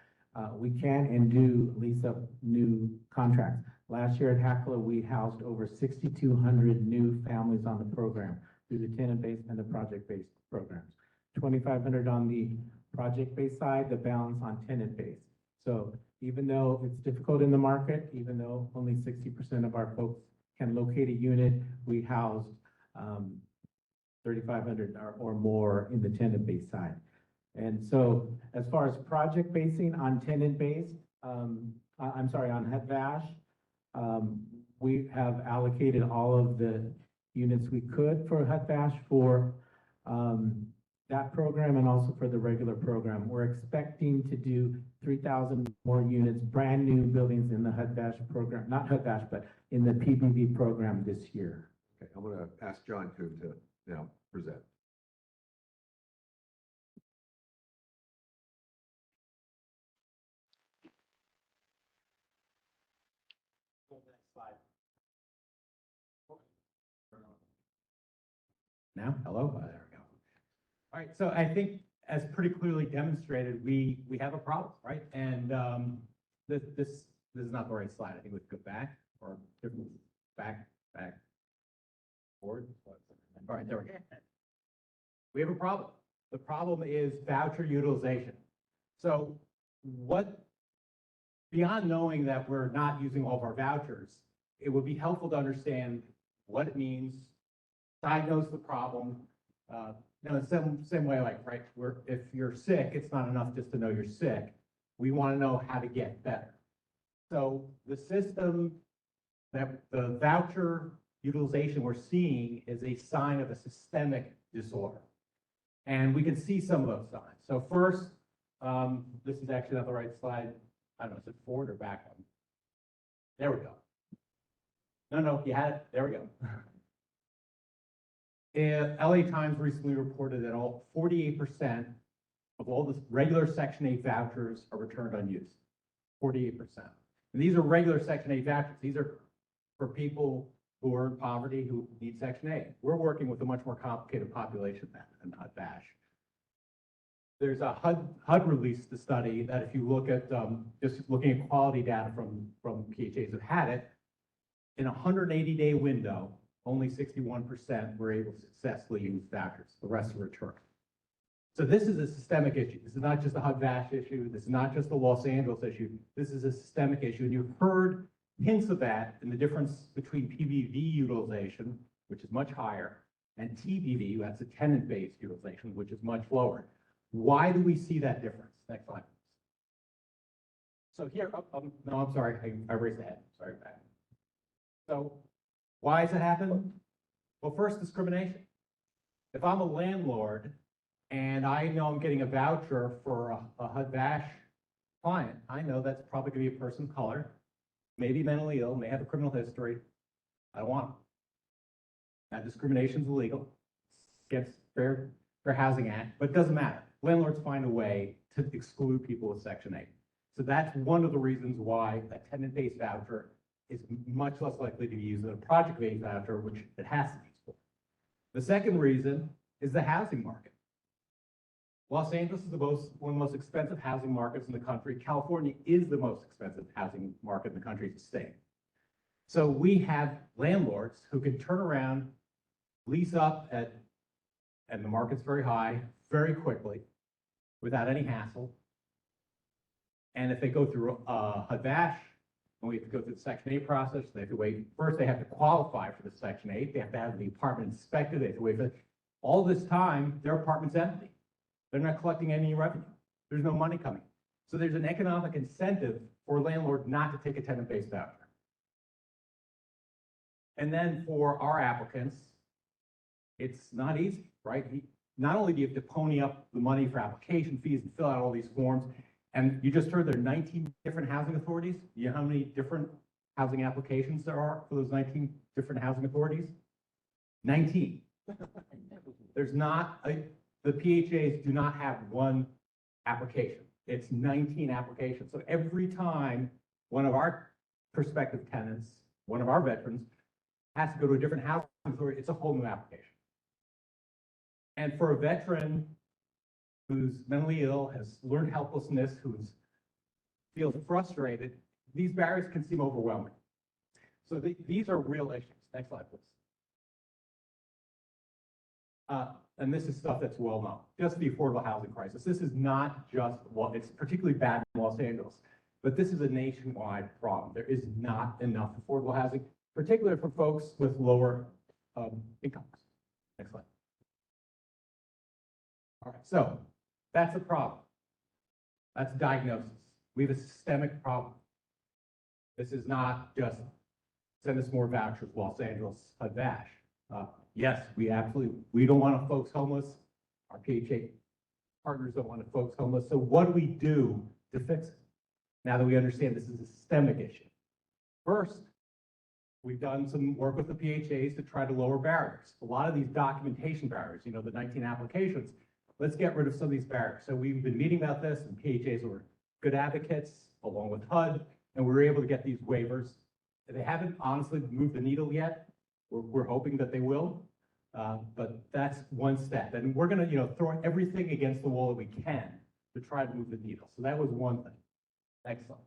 we can and do lease up new contracts. Last year at HACLA, we housed over 6,200 new families on the program through the tenant-based and the project-based programs. 2,500 on the project-based side, the balance on tenant-based. So even though it's difficult in the market, even though only 60% of our folks can locate a unit, we housed 3,500 or more in the tenant-based side. And so as far as project basing on tenant-based, on HUD-VASH, we have allocated all of the units we could for HUD-VASH for that program and also for the regular program. We're expecting to do 3,000 more units, brand new buildings in the HUD-VASH program, not HUD-VASH, but in the PBV program this year. Okay, I'm going to ask John Kuhn to now present. Now, hello, there we go. All right, so I think as pretty clearly demonstrated, we have a problem, right? And this is not the right slide. I think we could go back or different, back, forward. All right, there we go. We have a problem. The problem is voucher utilization. So beyond knowing that we're not using all of our vouchers, it would be helpful to understand what it means, diagnose the problem. The same way, like, right, if you're sick, it's not enough just to know you're sick. We want to know how to get better. So the system that the voucher utilization we're seeing is a sign of a systemic disorder. And we can see some of those signs. So first, this is actually not the right slide. I don't know, is it forward or back one? There we go. No, you had it. There we go. LA Times recently reported that 48% of all the regular Section 8 vouchers are returned unused. 48%. And these are regular Section 8 vouchers. These are for people who are in poverty who need Section 8. We're working with a much more complicated population than HUD-VASH. There's a HUD released a study that if you look at just looking at quality data from PHAs who've had it, in a 180-day window, only 61% were able to successfully use vouchers. The rest were returned. So this is a systemic issue. This is not just a HUD-VASH issue. This is not just a Los Angeles issue. This is a systemic issue. And you've heard hints of that in the difference between PBV utilization, which is much higher, and TBV, that's a tenant-based utilization, which is much lower. Why do we see that difference? Next slide. So here, no, I'm sorry, I raised the head. Sorry, back. So why does it happen? Well, first, discrimination. If I'm a landlord and I know I'm getting a voucher for a HUD-VASH client, I know that's probably going to be a person of color, maybe mentally ill, may have a criminal history. I don't want them. Now, discrimination is illegal. Against Fair Housing Act, but it doesn't matter. Landlords find a way to exclude people with Section 8. So that's one of the reasons why a tenant-based voucher is much less likely to be used than a project-based voucher, which it has to be used for. The second reason is the housing market. Los Angeles is one of the most expensive housing markets in the country. California is the most expensive housing market in the country as a state. So we have landlords who can turn around, lease up and the market's very high, very quickly, without any hassle. And if they go through HUD-VASH, and we have to go through the Section 8 process, they have to wait. First, they have to qualify for the Section 8. They have to have the apartment inspected. They have to wait for it. All this time, their apartment's empty. They're not collecting any revenue. There's no money coming. So there's an economic incentive for a landlord not to take a tenant-based voucher. And then for our applicants, it's not easy, right? Not only do you have to pony up the money for application fees and fill out all these forms, and you just heard there are 19 different housing authorities. You know how many different housing applications there are for those 19 different housing authorities? 19. There's not, the PHAs do not have one application. It's 19 applications. So every time one of our prospective tenants, one of our veterans, has to go to a different housing authority, it's a whole new application. And for a veteran who's mentally ill, has learned helplessness, feels frustrated, these barriers can seem overwhelming. So these are real issues. Next slide, please. And this is stuff that's well known, just the affordable housing crisis. This is not just, well, it's particularly bad in Los Angeles, but this is a nationwide problem. There is not enough affordable housing, particularly for folks with lower incomes. Next slide. All right, so that's a problem. That's a diagnosis. We have a systemic problem. This is not just send us more vouchers, Los Angeles, HUD-VASH. Yes, we don't want folks homeless. Our PHA partners don't want folks homeless. So what do we do to fix it? Now that we understand this is a systemic issue. First, we've done some work with the PHAs to try to lower barriers. A lot of these documentation barriers, you know, the 19 applications, let's get rid of some of these barriers. So we've been meeting about this, and PHAs were good advocates along with HUD, and we were able to get these waivers. They haven't honestly moved the needle yet. We're hoping that they will, but that's one step. And we're going to, throw everything against the wall that we can to try to move the needle. So that was one thing. Next slide.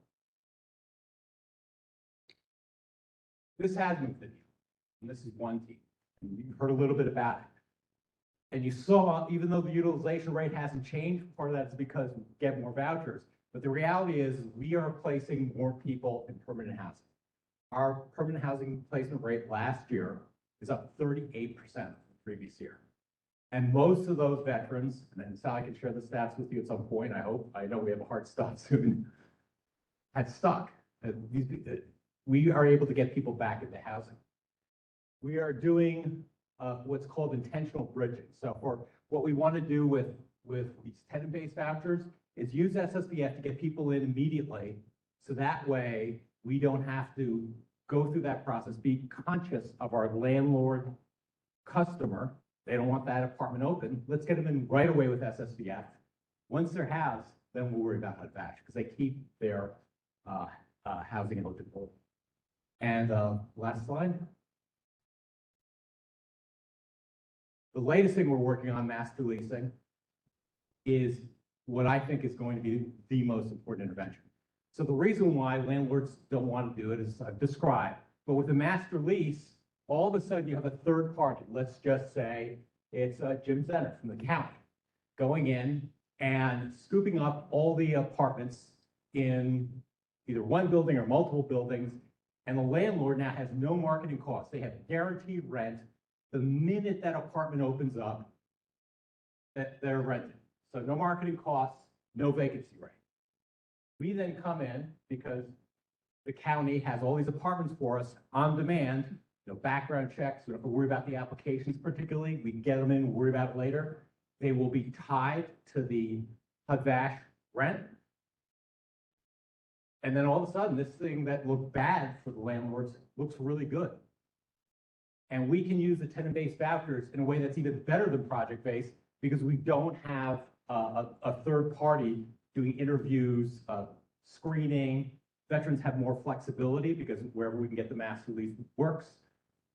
This has moved the needle, and this is one team. And you've heard a little bit about it. And you saw, even though the utilization rate hasn't changed, part of that's because we get more vouchers. But the reality is we are placing more people in permanent housing. Our permanent housing placement rate last year is up 38% from the previous year. And most of those veterans, and then Sally can share the stats with you at some point, I hope, I know we have a hard stop soon, had stuck. We are able to get people back into housing. We are doing what's called intentional bridging. So for what we want to do with these tenant-based vouchers is use SSVF to get people in immediately, so that way we don't have to go through that process, be conscious of our landlord customer. They don't want that apartment open. Let's get them in right away with SSVF. Once they're housed, then we'll worry about HUD-VASH because they keep their housing eligible. And last slide. The latest thing we're working on, master leasing, is what I think is going to be the most important intervention. So the reason why landlords don't want to do it is I've described, but with a master lease, all of a sudden you have a third party. Let's just say it's Jim Zenner from the county going in and scooping up all the apartments in either one building or multiple buildings, and the landlord now has no marketing costs. They have guaranteed rent the minute that apartment opens up that they're renting. So no marketing costs, no vacancy rate. We then come in because the county has all these apartments for us on demand, background checks, we don't have to worry about the applications particularly. We get them in, worry about it later. They will be tied to the HUD-VASH rent. And then all of a sudden, this thing that looked bad for the landlords looks really good. And we can use the tenant-based vouchers in a way that's even better than project-based because we don't have a third party doing interviews, screening. Veterans have more flexibility because wherever we can get the master lease works.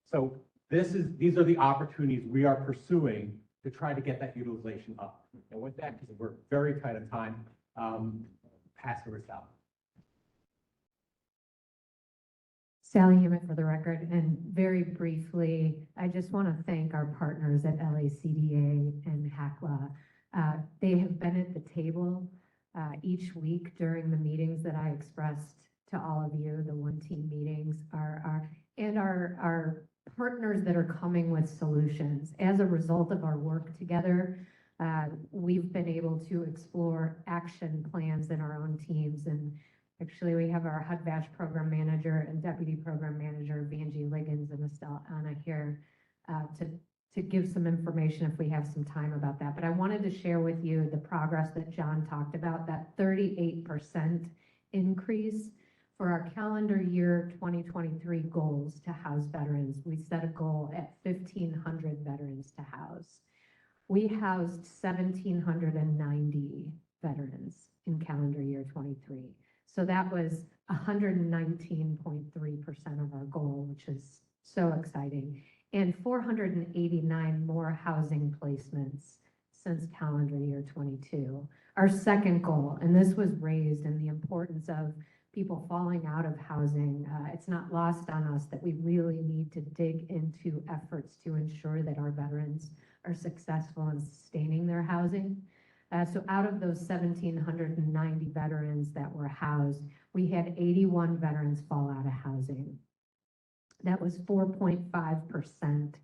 So these are the opportunities we are pursuing to try to get that utilization up. And with that, because we're very tight on time, pass the result. Sally Hewitt for the record, and very briefly, I just want to thank our partners at LACDA and HACLA. They have been at the table each week during the meetings that I expressed to all of you, the one team meetings, and our partners that are coming with solutions. As a result of our work together, we've been able to explore action plans in our own teams, and Actually, we have our HUD-VASH program manager and deputy program manager, Vangie Liggins and Estelle Anna here to give some information if we have some time about that. But I wanted to share with you the progress that John talked about, that 38% increase for our calendar year 2023 goals to house veterans. We set a goal at 1,500 veterans to house. We housed 1,790 veterans in calendar year 23. So that was 119.3% of our goal, which is so exciting. And 489 more housing placements since calendar year 22. Our second goal, and this was raised in the importance of people falling out of housing. It's not lost on us that we really need to dig into efforts to ensure that our veterans are successful in sustaining their housing. So out of those 1,790 veterans that were housed, we had 81 veterans fall out of housing. That was 4.5%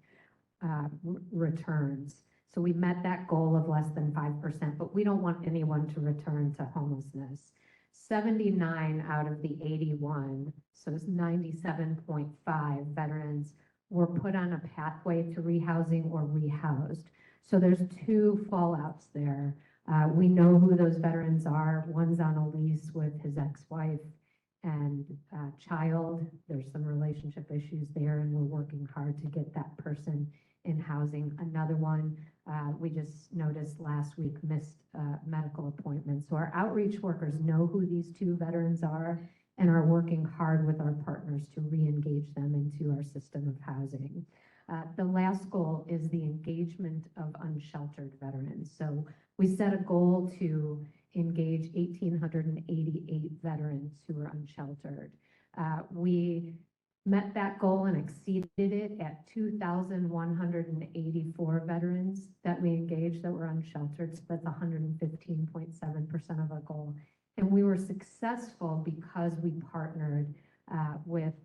returns. So we met that goal of less than 5%, but we don't want anyone to return to homelessness. 79 out of the 81, so it's 97.5 veterans were put on a pathway to rehousing or rehoused. So there's two fallouts there. We know who those veterans are. One's on a lease with his ex-wife and child. There's some relationship issues there, and we're working hard to get that person in housing. Another one, we just noticed last week, missed medical appointments. So our outreach workers know who these two veterans are and are working hard with our partners to re-engage them into our system of housing. The last goal is the engagement of unsheltered veterans. So we set a goal to engage 1,888 veterans who are unsheltered. We met that goal and exceeded it at 2,184 veterans that we engaged that were unsheltered. So that's 115.7% of our goal. And we were successful because we partnered with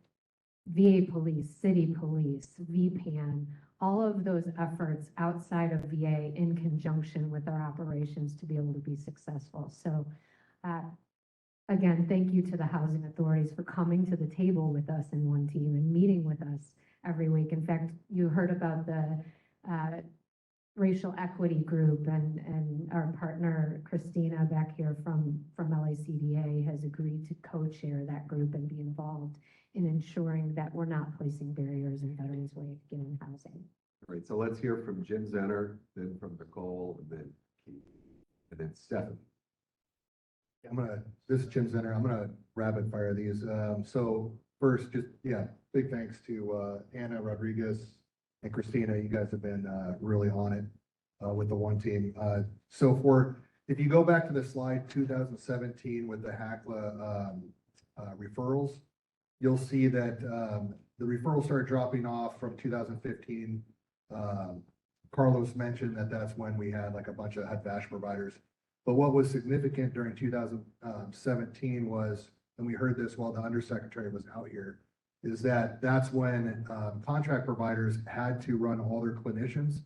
VA police, city police, VPAN, all of those efforts outside of VA in conjunction with our operations to be able to be successful. So again, thank you to the housing authorities for coming to the table with us in one team and meeting with us every week. In fact, you heard about the racial equity group, and our partner Christina back here from LACDA has agreed to co-chair that group and be involved in ensuring that we're not placing barriers in veterans' way of getting housing. All right, so let's hear from Jim Zenner, then from Nicole, and then Keith, and then Stephanie. This is Jim Zenner. I'm gonna rapid fire these. So first, big thanks to Anna Rodriguez and Christina. You guys have been really on it with the one team. If you go back to the slide 2017 with the HACLA referrals, you'll see that the referrals started dropping off from 2015. Carlos mentioned that that's when we had like a bunch of HUD-VASH providers. But what was significant during 2017 was, and we heard this while the undersecretary was out here, is that that's when contract providers had to run all their clinicians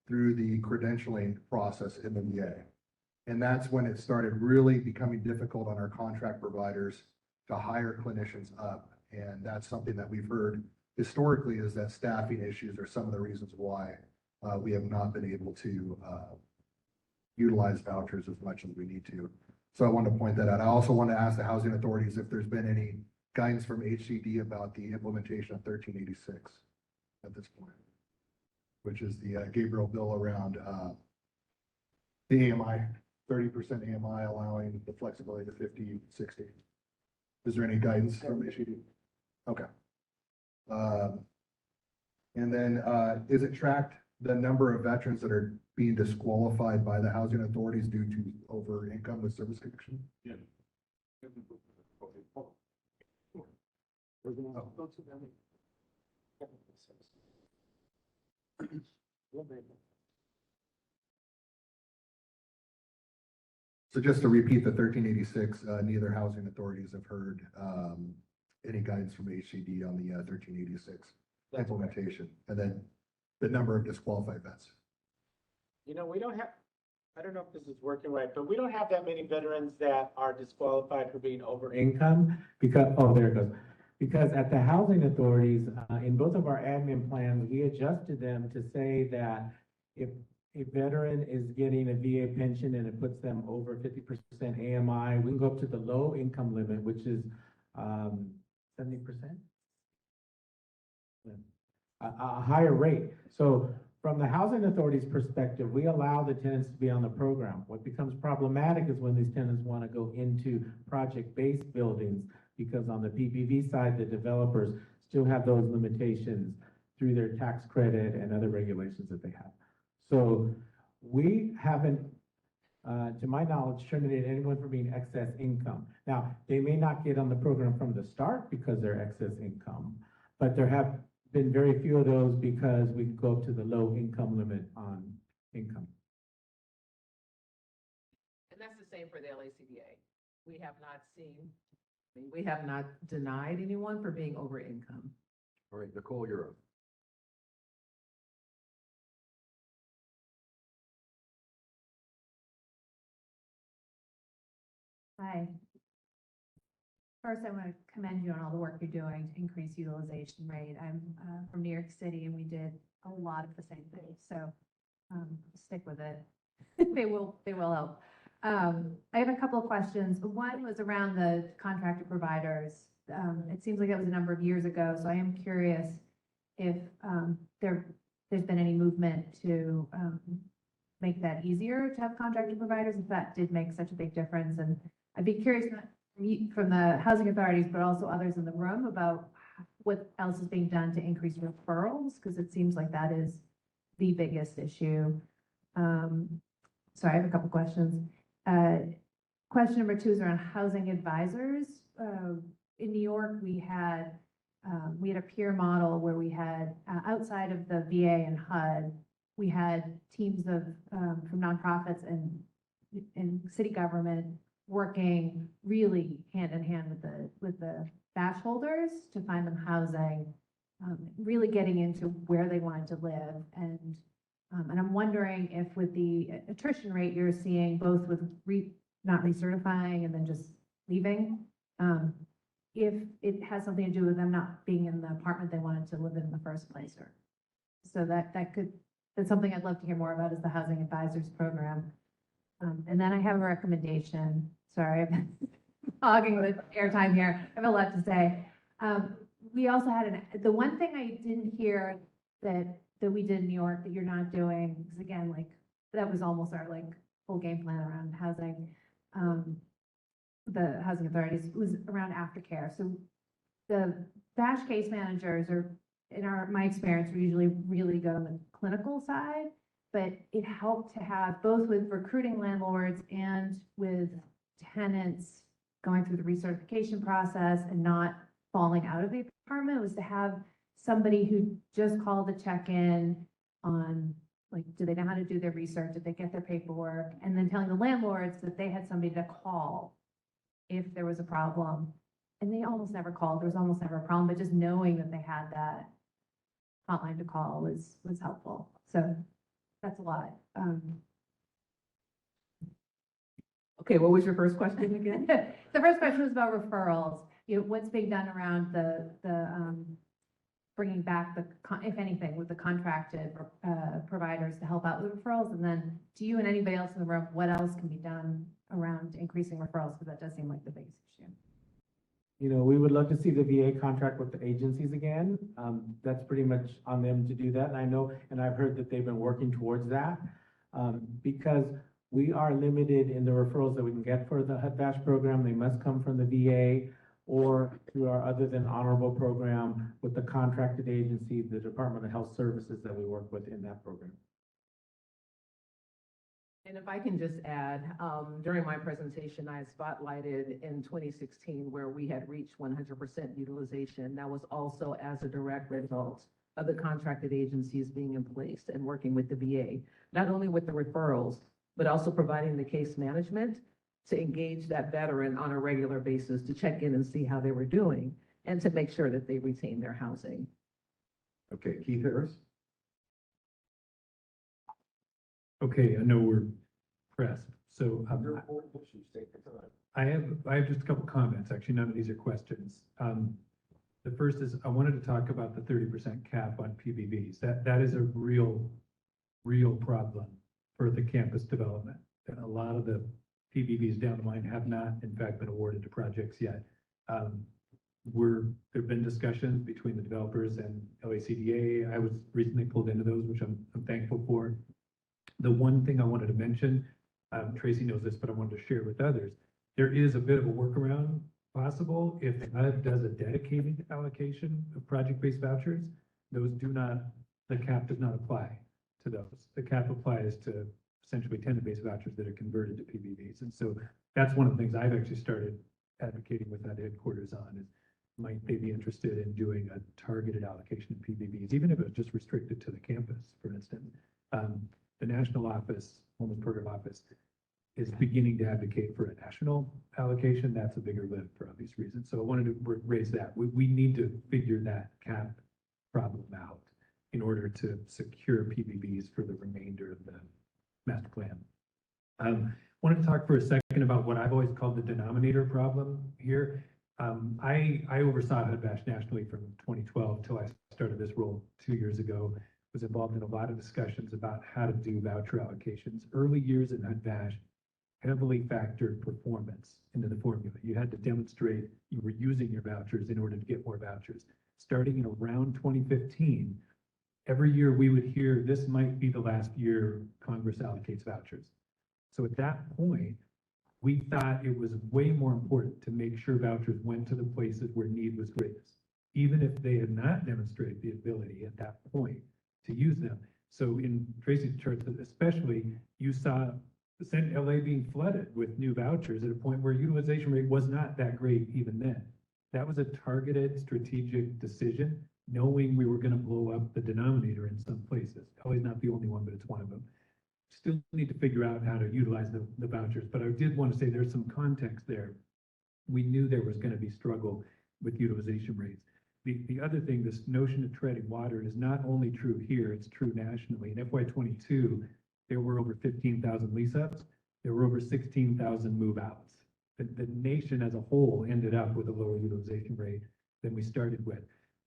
through the credentialing process in the VA. And that's when it started really becoming difficult on our contract providers to hire clinicians up. And that's something that we've heard historically, is that staffing issues are some of the reasons why we have not been able to utilize vouchers as much as we need to. So I wanted to point that out. I also want to ask the housing authorities if there's been any guidance from HCD about the implementation of 1386 at this point, which is the Gabriel bill around the AMI, 30% AMI allowing the flexibility to 50, 60. Is there any guidance from HCD? Okay. And then is it tracked the number of veterans that are being disqualified by the housing authorities due to over income with service connection? Yeah. So just to repeat the 1386, neither housing authorities have heard any guidance from HCD on the 1386 implementation, and then the number of disqualified vets. You know, we don't have, I don't know if this is working right, but we don't have that many veterans that are disqualified for being over income because, oh, there it goes. Because at the housing authorities, in both of our admin plans, we adjusted them to say that if a veteran is getting a VA pension and it puts them over 50% AMI, we can go up to the low income limit, which is 70%. A higher rate. So from the housing authority's perspective, we allow the tenants to be on the program. What becomes problematic is when these tenants want to go into project-based buildings, because on the PPV side, the developers still have those limitations through their tax credit and other regulations that they have. So we haven't, to my knowledge, terminated anyone for being excess income. Now, they may not get on the program from the start because they're excess income, but there have been very few of those because we go up to the low income limit on income. And that's the same for the LACDA. We have not seen, I mean, we have not denied anyone for being over income. All right, Nicole, you're up. Hi. First, I want to commend you on all the work you're doing to increase utilization rate. I'm from New York City, and we did a lot of the same things. So stick with it. They will help. I have a couple of questions. One was around the contractor providers. It seems like that was a number of years ago. So I am curious if there's been any movement to make that easier to have contractor providers, if that did make such a big difference. And I'd be curious from the housing authorities, but also others in the room, about what else is being done to increase referrals, because it seems like that is the biggest issue. So I have a couple questions. Question number 2 is around housing advisors. In New York, we had a peer model where we had, outside of the VA and HUD, we had teams of from nonprofits and city government working really hand in hand with the VASH holders to find them housing, really getting into where they wanted to live. And I'm wondering if with the attrition rate you're seeing, both with not recertifying and then just leaving, if it has something to do with them not being in the apartment they wanted to live in the first place. Or so that's something I'd love to hear more about, is the Housing Advisors Program. And then I have a recommendation. Sorry, I've been hogging the airtime here. I have a lot to say. We also had the one thing I didn't hear that we did in New York that you're not doing, because again, like that was almost our full game plan around housing, the housing authorities, was around aftercare. So the VASH case managers are, in my experience, are usually really good on the clinical side, but it helped to have, both with recruiting landlords and with tenants going through the recertification process and not falling out of the apartment, was to have somebody who just called to check in on, do they know how to do their research? Did they get their paperwork? And then telling the landlords that they had somebody to call if there was a problem. And they almost never called. There was almost never a problem, but just knowing that they had that hotline to call was helpful. So that's a lot. Okay, what was your first question again? The first question was about referrals. What's being done around the bringing back if anything, with the contracted providers to help out with referrals? And then to you and anybody else in the room, what else can be done around increasing referrals? Because that does seem like the biggest issue. We would love to see the VA contract with the agencies again. That's pretty much on them to do that. And I know, and I've heard that they've been working towards that, because we are limited in the referrals that we can get for the HUD-VASH program. They must come from the VA or through our other than honorable program with the contracted agency, the Department of Health Services that we work with in that program. And if I can just add, during my presentation, I spotlighted in 2016 where we had reached 100% utilization. That was also as a direct result of the contracted agencies being in place and working with the VA, not only with the referrals, but also providing the case management to engage that veteran on a regular basis to check in and see how they were doing and to make sure that they retain their housing. Okay, Keith Harris. Okay, I know we're pressed. So I have just a couple comments. Actually, none of these are questions. The first is I wanted to talk about the 30% cap on PBVs. That is a real problem for the campus development. And a lot of the PBVs down the line have not, in fact, been awarded to projects yet. There've been discussions between the developers and LACDA. I was recently pulled into those, which I'm thankful for. The one thing I wanted to mention, Tracy knows this, but I wanted to share with others. There is a bit of a workaround possible if HUD does a dedicated allocation of project-based vouchers. The cap does not apply to those. The cap applies to essentially tenant-based vouchers that are converted to PBVs. And so that's one of the things I've actually started advocating with HUD headquarters on is might they be interested in doing a targeted allocation of PBVs, even if it's just restricted to the campus, for instance. The national office, homeless program office, is beginning to advocate for a national allocation. That's a bigger lift for obvious reasons. So I wanted to raise that. We need to figure that cap problem out in order to secure PBVs for the remainder of the master plan. Wanted to talk for a second about what I've always called the denominator problem here. I oversaw HUD-VASH nationally from 2012 till I started this role 2 years ago. Was involved in a lot of discussions about how to do voucher allocations. Early years in HUD-VASH heavily factored performance into the formula. You had to demonstrate you were using your vouchers in order to get more vouchers. Starting in around 2015, every year we would hear this might be the last year Congress allocates vouchers. So at that point, we thought it was way more important to make sure vouchers went to the places where need was greatest, even if they had not demonstrated the ability at that point to use them. So in Tracy's charts especially, you saw LA being flooded with new vouchers at a point where utilization rate was not that great even then. That was a targeted strategic decision, knowing we were going to blow up the denominator in some places. LA's not the only one, but it's one of them. Still need to figure out how to utilize the vouchers, but I did want to say there's some context there. We knew there was going to be struggle with utilization rates. The other thing, this notion of treading water is not only true here, it's true nationally. In FY22, there were over 15,000 lease-ups. There were over 16,000 move-outs. The nation as a whole ended up with a lower utilization rate than we started with.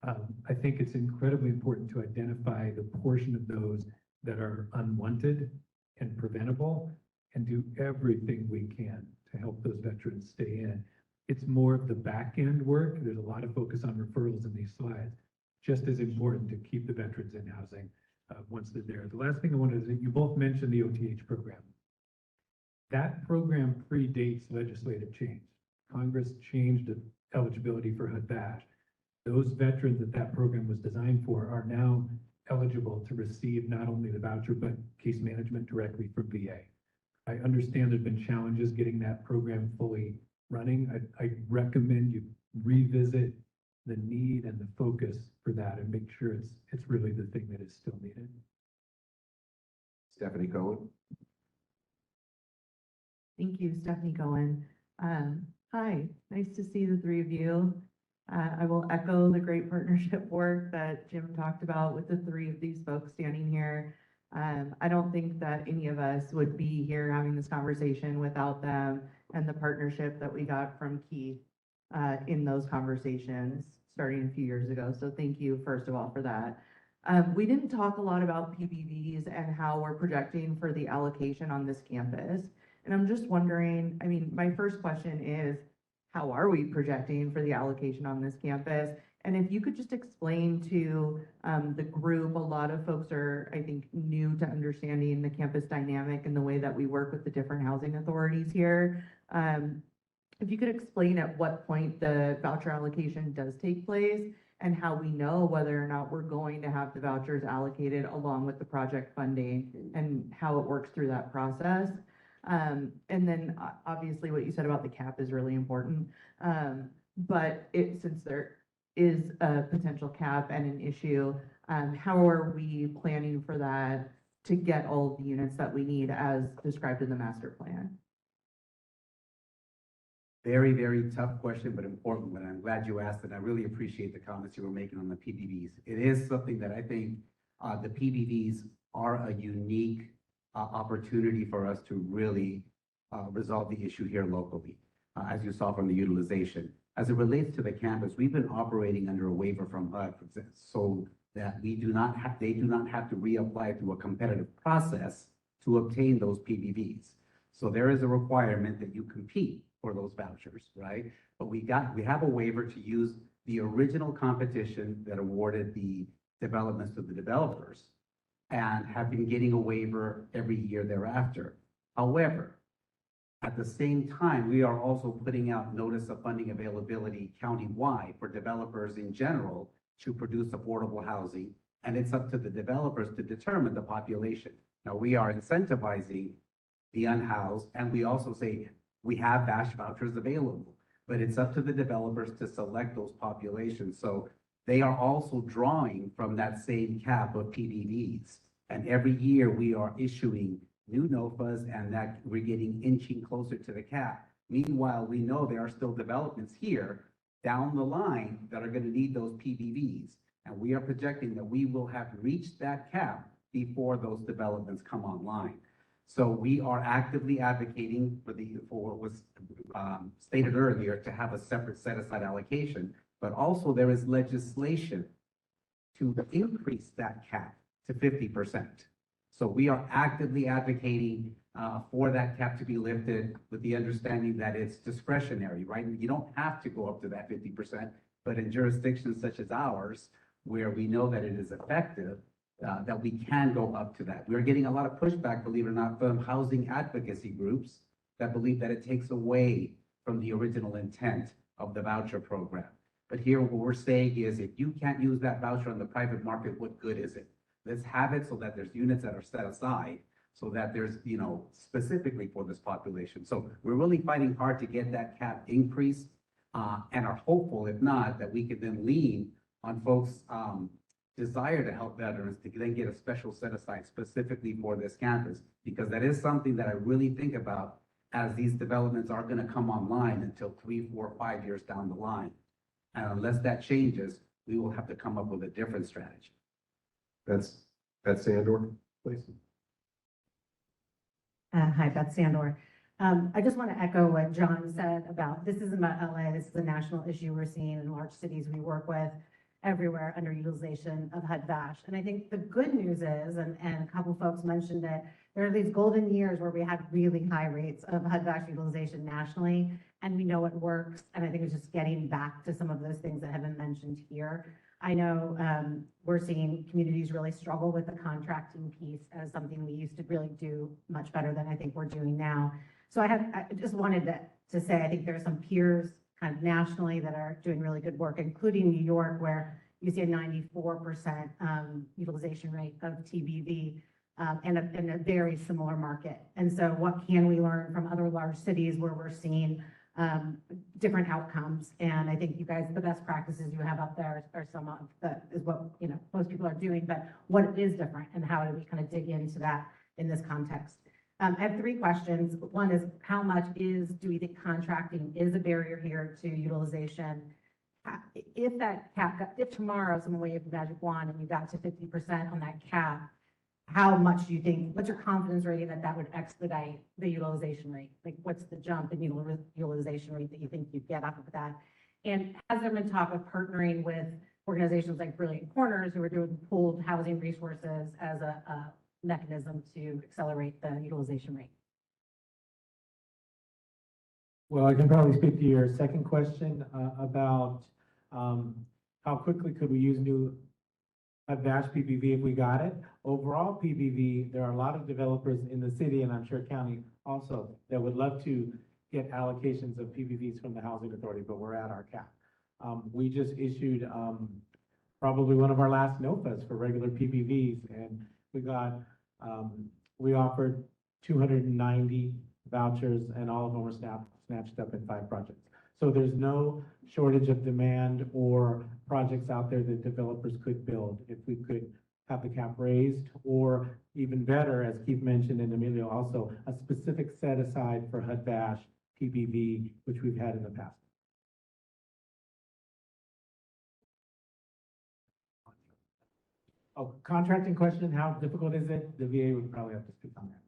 I think it's incredibly important to identify the portion of those that are unwanted and preventable and do everything we can to help those veterans stay in. It's more of the back end work. There's a lot of focus on referrals in these slides. Just as important to keep the veterans in housing once they're there. The last thing I wanted to say, you both mentioned the OTH program. That program predates legislative change. Congress changed the eligibility for HUD-VASH. Those veterans that program was designed for are now eligible to receive not only the voucher, but case management directly from VA. I understand there've been challenges getting that program fully running. I recommend you revisit the need and the focus for that and make sure it's really the thing that is still needed. Stephanie Cohen. Thank you, Stephanie Cohen. Hi, nice to see the three of you. I will echo the great partnership work that Jim talked about with the three of these folks standing here. I don't think that any of us would be here having this conversation without them and the partnership that we got from Keith in those conversations starting a few years ago. So thank you, first of all, for that. We didn't talk a lot about PBVs and how we're projecting for the allocation on this campus. And I'm just wondering, I mean, my first question is, how are we projecting for the allocation on this campus? And if you could just explain to the group, a lot of folks are, I think, new to understanding the campus dynamic and the way that we work with the different housing authorities here. If you could explain at what point the voucher allocation does take place and how we know whether or not we're going to have the vouchers allocated along with the project funding and how it works through that process. And then obviously what you said about the cap is really important. But since there is a potential cap and an issue, how are we planning for that to get all of the units that we need as described in the master plan? Very, very tough question, but important one. I'm glad you asked it. I really appreciate the comments you were making on the PBVs. It is something that I think the PBVs are a unique opportunity for us to really resolve the issue here locally, as you saw from the utilization. As it relates to the campus, we've been operating under a waiver from HUD so that they do not have to reapply through a competitive process to obtain those PBVs. So there is a requirement that you compete for those vouchers, right? But we have a waiver to use the original competition that awarded the developments to the developers and have been getting a waiver every year thereafter. However, at the same time, we are also putting out notice of funding availability countywide for developers in general to produce affordable housing, and it's up to the developers to determine the population. Now, we are incentivizing the unhoused, and we also say we have VASH vouchers available, but it's up to the developers to select those populations. So they are also drawing from that same cap of PDVs. And every year we are issuing new NOFAs and that we're getting inching closer to the cap. Meanwhile, we know there are still developments here down the line that are going to need those PDVs. And we are projecting that we will have reached that cap before those developments come online. So we are actively advocating for what was stated earlier to have a separate set-aside allocation, but also there is legislation to increase that cap to 50%. So we are actively advocating for that cap to be lifted with the understanding that it's discretionary, right? You don't have to go up to that 50%, but in jurisdictions such as ours, where we know that it is effective, that we can go up to that. We're getting a lot of pushback, believe it or not, from housing advocacy groups that believe that it takes away from the original intent of the voucher program. But here, what we're saying is if you can't use that voucher on the private market, what good is it? Let's have it so that there's units that are set aside so that there's, specifically for this population. So we're really fighting hard to get that cap increased and are hopeful, if not, that we could then lean on folks' desire to help veterans to then get a special set aside specifically for this campus, because that is something that I really think about as these developments are going to come online until 3, 4, 5 years down the line. And unless that changes, we will have to come up with a different strategy. That's Sandor, please. Hi, Beth Sandor. I just want to echo what John said about this isn't about LA. This is a national issue we're seeing in large cities we work with everywhere, underutilization of HUD-VASH. And I think the good news is, and a couple folks mentioned it, there are these golden years where we had really high rates of HUD-VASH utilization nationally, and we know it works. And I think it's just getting back to some of those things that have been mentioned here. I know we're seeing communities really struggle with the contracting piece as something we used to really do much better than I think we're doing now. So I just wanted to say, I think there are some peers kind of nationally that are doing really good work, including New York, where you see a 94% utilization rate of TBV in a very similar market. And so what can we learn from other large cities where we're seeing different outcomes? And I think you guys, the best practices you have up there are some of the, is what, most people are doing, but what is different and how do we kind of dig into that in this context? I have 3 questions. One is, how much do we think contracting is a barrier here to utilization? If tomorrow someone waved a magic wand and you got to 50% on that cap, how much do you think, what's your confidence rating that would expedite the utilization rate? Like, what's the jump in utilization rate that you think you'd get off of that? And has there been talk of partnering with organizations like Brilliant Corners, who are doing pooled housing resources as a mechanism to accelerate the utilization rate? Well, I can probably speak to your second question about how quickly could we use new HUD-VASH PPV if we got it. Overall PPV, there are a lot of developers in the city, and I'm sure county also, that would love to get allocations of PPVs from the Housing Authority, but we're at our cap. We just issued probably one of our last NOFAs for regular PPVs, and we offered 290 vouchers, and all of them were snatched up in 5 projects. So there's no shortage of demand or projects out there that developers could build if we could have the cap raised, or even better, as Keith mentioned and Emilio also, a specific set aside for HUD-VASH PPV, which we've had in the past. Oh, contracting question, how difficult is it? The VA would probably have to speak on that.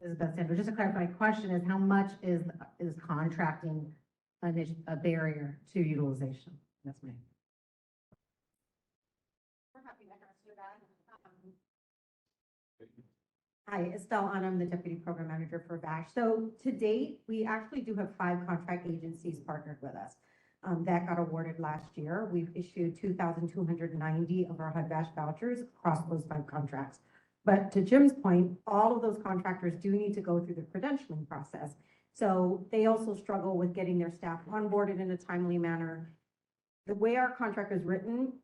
Elizabeth Sanders, just a clarifying question is how much is contracting a barrier to utilization? That's me. We're happy to answer that. Hi, Estelle, and I'm the Deputy Program Manager for VASH. So to date, we actually do have 5 contract agencies partnered with us. That got awarded last year. We've issued 2,290 of our HUD-VASH vouchers across those 5 contracts. But to Jim's point, all of those contractors do need to go through the credentialing process. So they also struggle with getting their staff onboarded in a timely manner. The way our contract is written,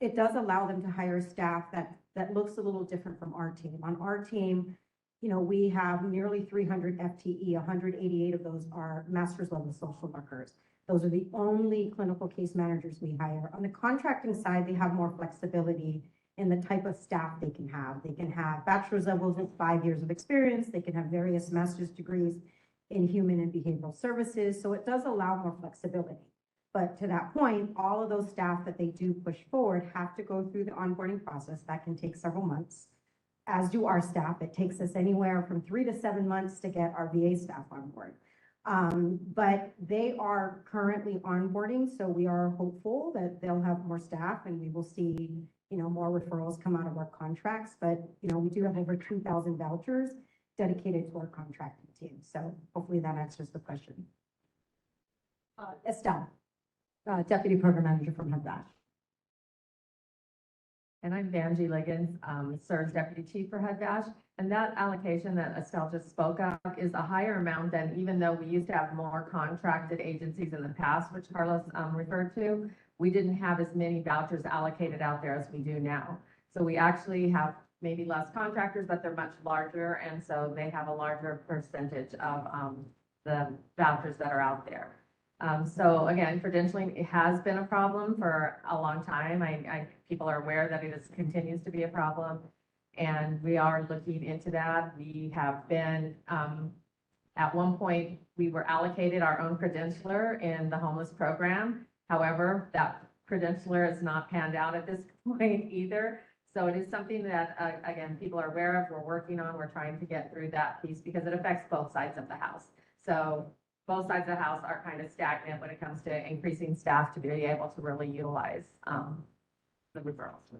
it does allow them to hire staff that looks a little different from our team. On our team, you know, we have nearly 300 FTE, 188 of those are master's level social workers. Those are the only clinical case managers we hire. On the contracting side, they have more flexibility in the type of staff they can have. They can have bachelor's levels with 5 years of experience. They can have various master's degrees in human and behavioral services. So it does allow more flexibility. But to that point, all of those staff that they do push forward have to go through the onboarding process. That can take several months, as do our staff. It takes us anywhere from 3 to 7 months to get our VA staff on board. But they are currently onboarding, so we are hopeful that they'll have more staff and we will see, you know, more referrals come out of our contracts. But, you know, we do have over 2,000 vouchers dedicated to our contracting team. So hopefully that answers the question. Estelle, Deputy Program Manager from HUD-VASH. And I'm Vanjie Liggins, serves Deputy Chief for HUD-VASH. And that allocation that Estelle just spoke of is a higher amount than, even though we used to have more contracted agencies in the past, which Carlos referred to, we didn't have as many vouchers allocated out there as we do now. So we actually have maybe less contractors, but they're much larger. And so they have a larger percentage of the vouchers that are out there. So again, credentialing, it has been a problem for a long time. People are aware that it continues to be a problem, and we are looking into that. We have been, at one point, we were allocated our own credentialer in the homeless program. However, that credentialer is not panned out at this point either. So it is something that, again, people are aware of, we're working on, we're trying to get through that piece because it affects both sides of the house. So both sides of the house are kind of stagnant when it comes to increasing staff to be able to really utilize the referrals.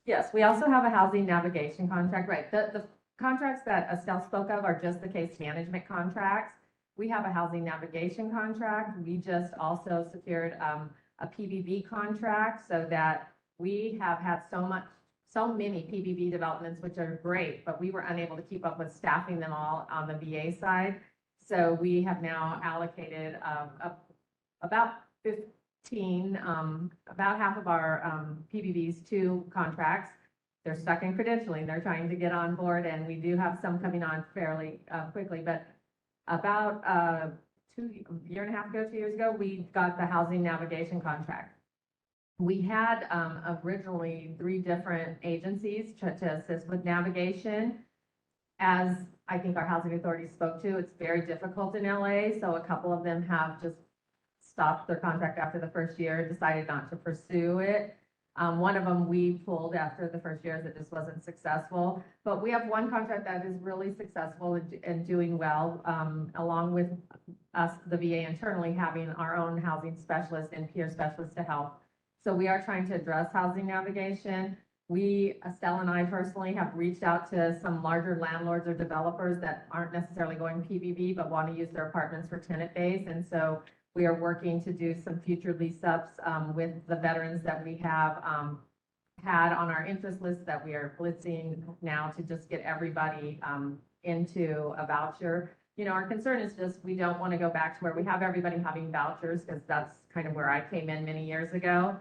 Yes, we also have a housing navigation contract, right? The contracts that Estelle spoke of are just the case management contracts. We have a housing navigation contract. We just also secured a PBB contract so that we have had so many PBB developments, which are great, but we were unable to keep up with staffing them all on the VA side. So we have now allocated about 15, about half of our PBBs to contracts. They're stuck in credentialing. They're trying to get on board, and we do have some coming on fairly quickly. But about a year and a half ago, 2 years ago, we got the housing navigation contract. We had originally 3 different agencies to assist with navigation. As I think our housing authority spoke to, it's very difficult in LA, so a couple of them have just stopped their contract after the first year, decided not to pursue it. One of them we pulled after the first year as it just wasn't successful. But we have one contract that is really successful and doing well, along with us, the VA internally, having our own housing specialist and peer specialist to help. So we are trying to address housing navigation. Estelle and I personally have reached out to some larger landlords or developers that aren't necessarily going PBB, but want to use their apartments for tenant base. And so we are working to do some future lease ups with the veterans that we have had on our interest list that we are blitzing now to just get everybody into a voucher. You know, our concern is just, we don't want to go back to where we have everybody having vouchers, because that's kind of where I came in many years ago.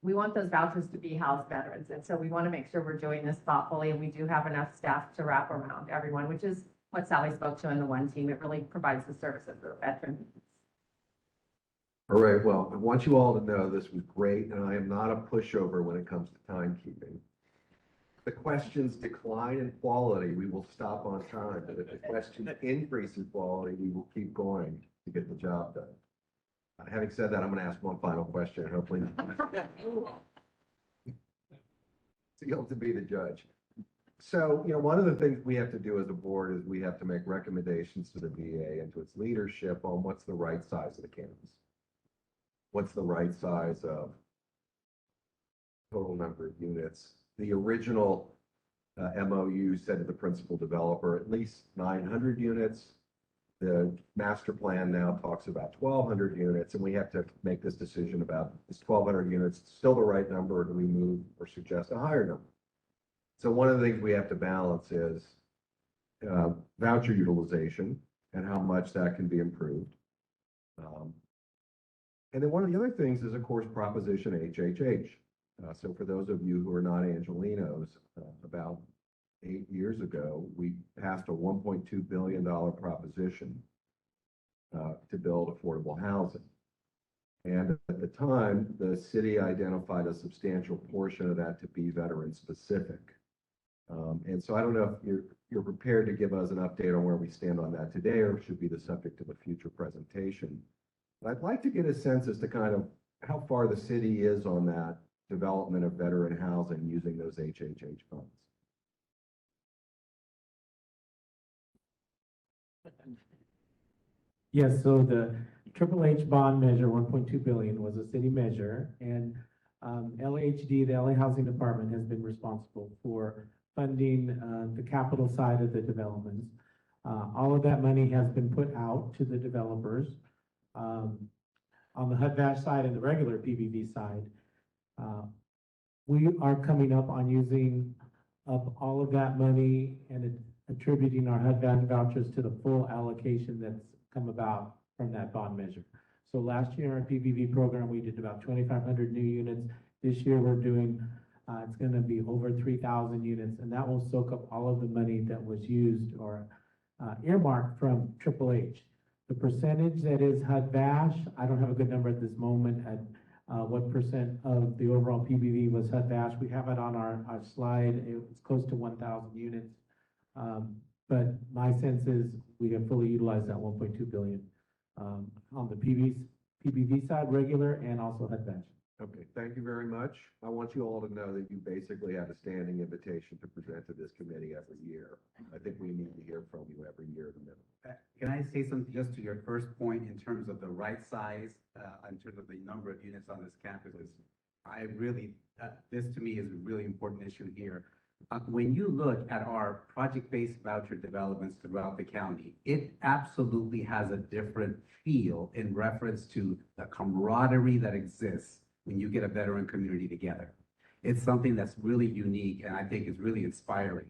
We want those vouchers to be housed veterans. And so we want to make sure we're doing this thoughtfully, and we do have enough staff to wrap around everyone, which is what Sally spoke to in the one team. It really provides the services for the veteran. All right, well, I want you all to know this was great, and I am not a pushover when it comes to timekeeping. If the questions decline in quality, we will stop on time, but if the questions increase in quality, we will keep going to get the job done. Having said that, I'm going to ask one final question, hopefully. So you'll have to be the judge. So, one of the things we have to do as a board is we have to make recommendations to the VA and to its leadership on what's the right size of the campus. What's the right size of total number of units? The original MOU said to the principal developer, at least 900 units. The master plan now talks about 1,200 units, and we have to make this decision about, is 1,200 units still the right number, or do we move or suggest a higher number? So one of the things we have to balance is voucher utilization and how much that can be improved. And then one of the other things is, of course, Proposition HHH. So for those of you who are not Angelinos, about 8 years ago, we passed a $1.2 billion proposition to build affordable housing. And at the time, the city identified a substantial portion of that to be veteran specific. And so I don't know if you're prepared to give us an update on where we stand on that today, or should be the subject of a future presentation. But I'd like to get a sense as to kind of how far the city is on that development of veteran housing using those HHH funds. Yes, so the Triple H bond measure, 1.2 billion, was a city measure, and LHD, the LA Housing Department, has been responsible for funding the capital side of the developments. All of that money has been put out to the developers. On the HUD-VASH side and the regular PBV side, we are coming up on using up all of that money and attributing our HUD-VASH vouchers to the full allocation that's come about from that bond measure. So last year, our PBV program, we did about 2,500 new units. This year, we're doing, it's going to be over 3,000 units, and that will soak up all of the money that was used or earmarked from Triple H. The percentage that is HUD-VASH, I don't have a good number at this moment at what percent of the overall PBV was HUD-VASH. We have it on our slide. It's close to 1,000 units. But my sense is we have fully utilized that 1.2 billion on the PBV side, regular, and also HUD-VASH. Okay, thank you very much. I want you all to know that you basically have a standing invitation to present to this committee every year. I think we need to hear from you every year at a minimum. Can I say something just to your first point in terms of the right size, in terms of the number of units on this campus? I really, this to me is a really important issue here. When you look at our project-based voucher developments throughout the county, it absolutely has a different feel in reference to the camaraderie that exists when you get a veteran community together. It's something that's really unique and I think is really inspiring.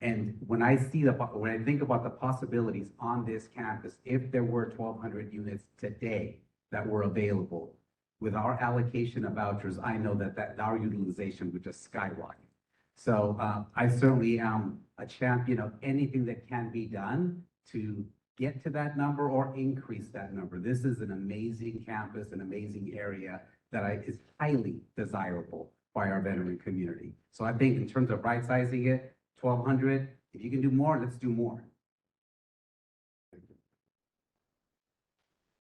And when I think about the possibilities on this campus, if there were 1,200 units today that were available, with our allocation of vouchers, I know that our utilization would just skyrocket. So I certainly am a champion of anything that can be done to get to that number or increase that number. This is an amazing campus, an amazing area that is highly desirable by our veteran community. So I think in terms of right sizing it, 1,200, if you can do more, let's do more.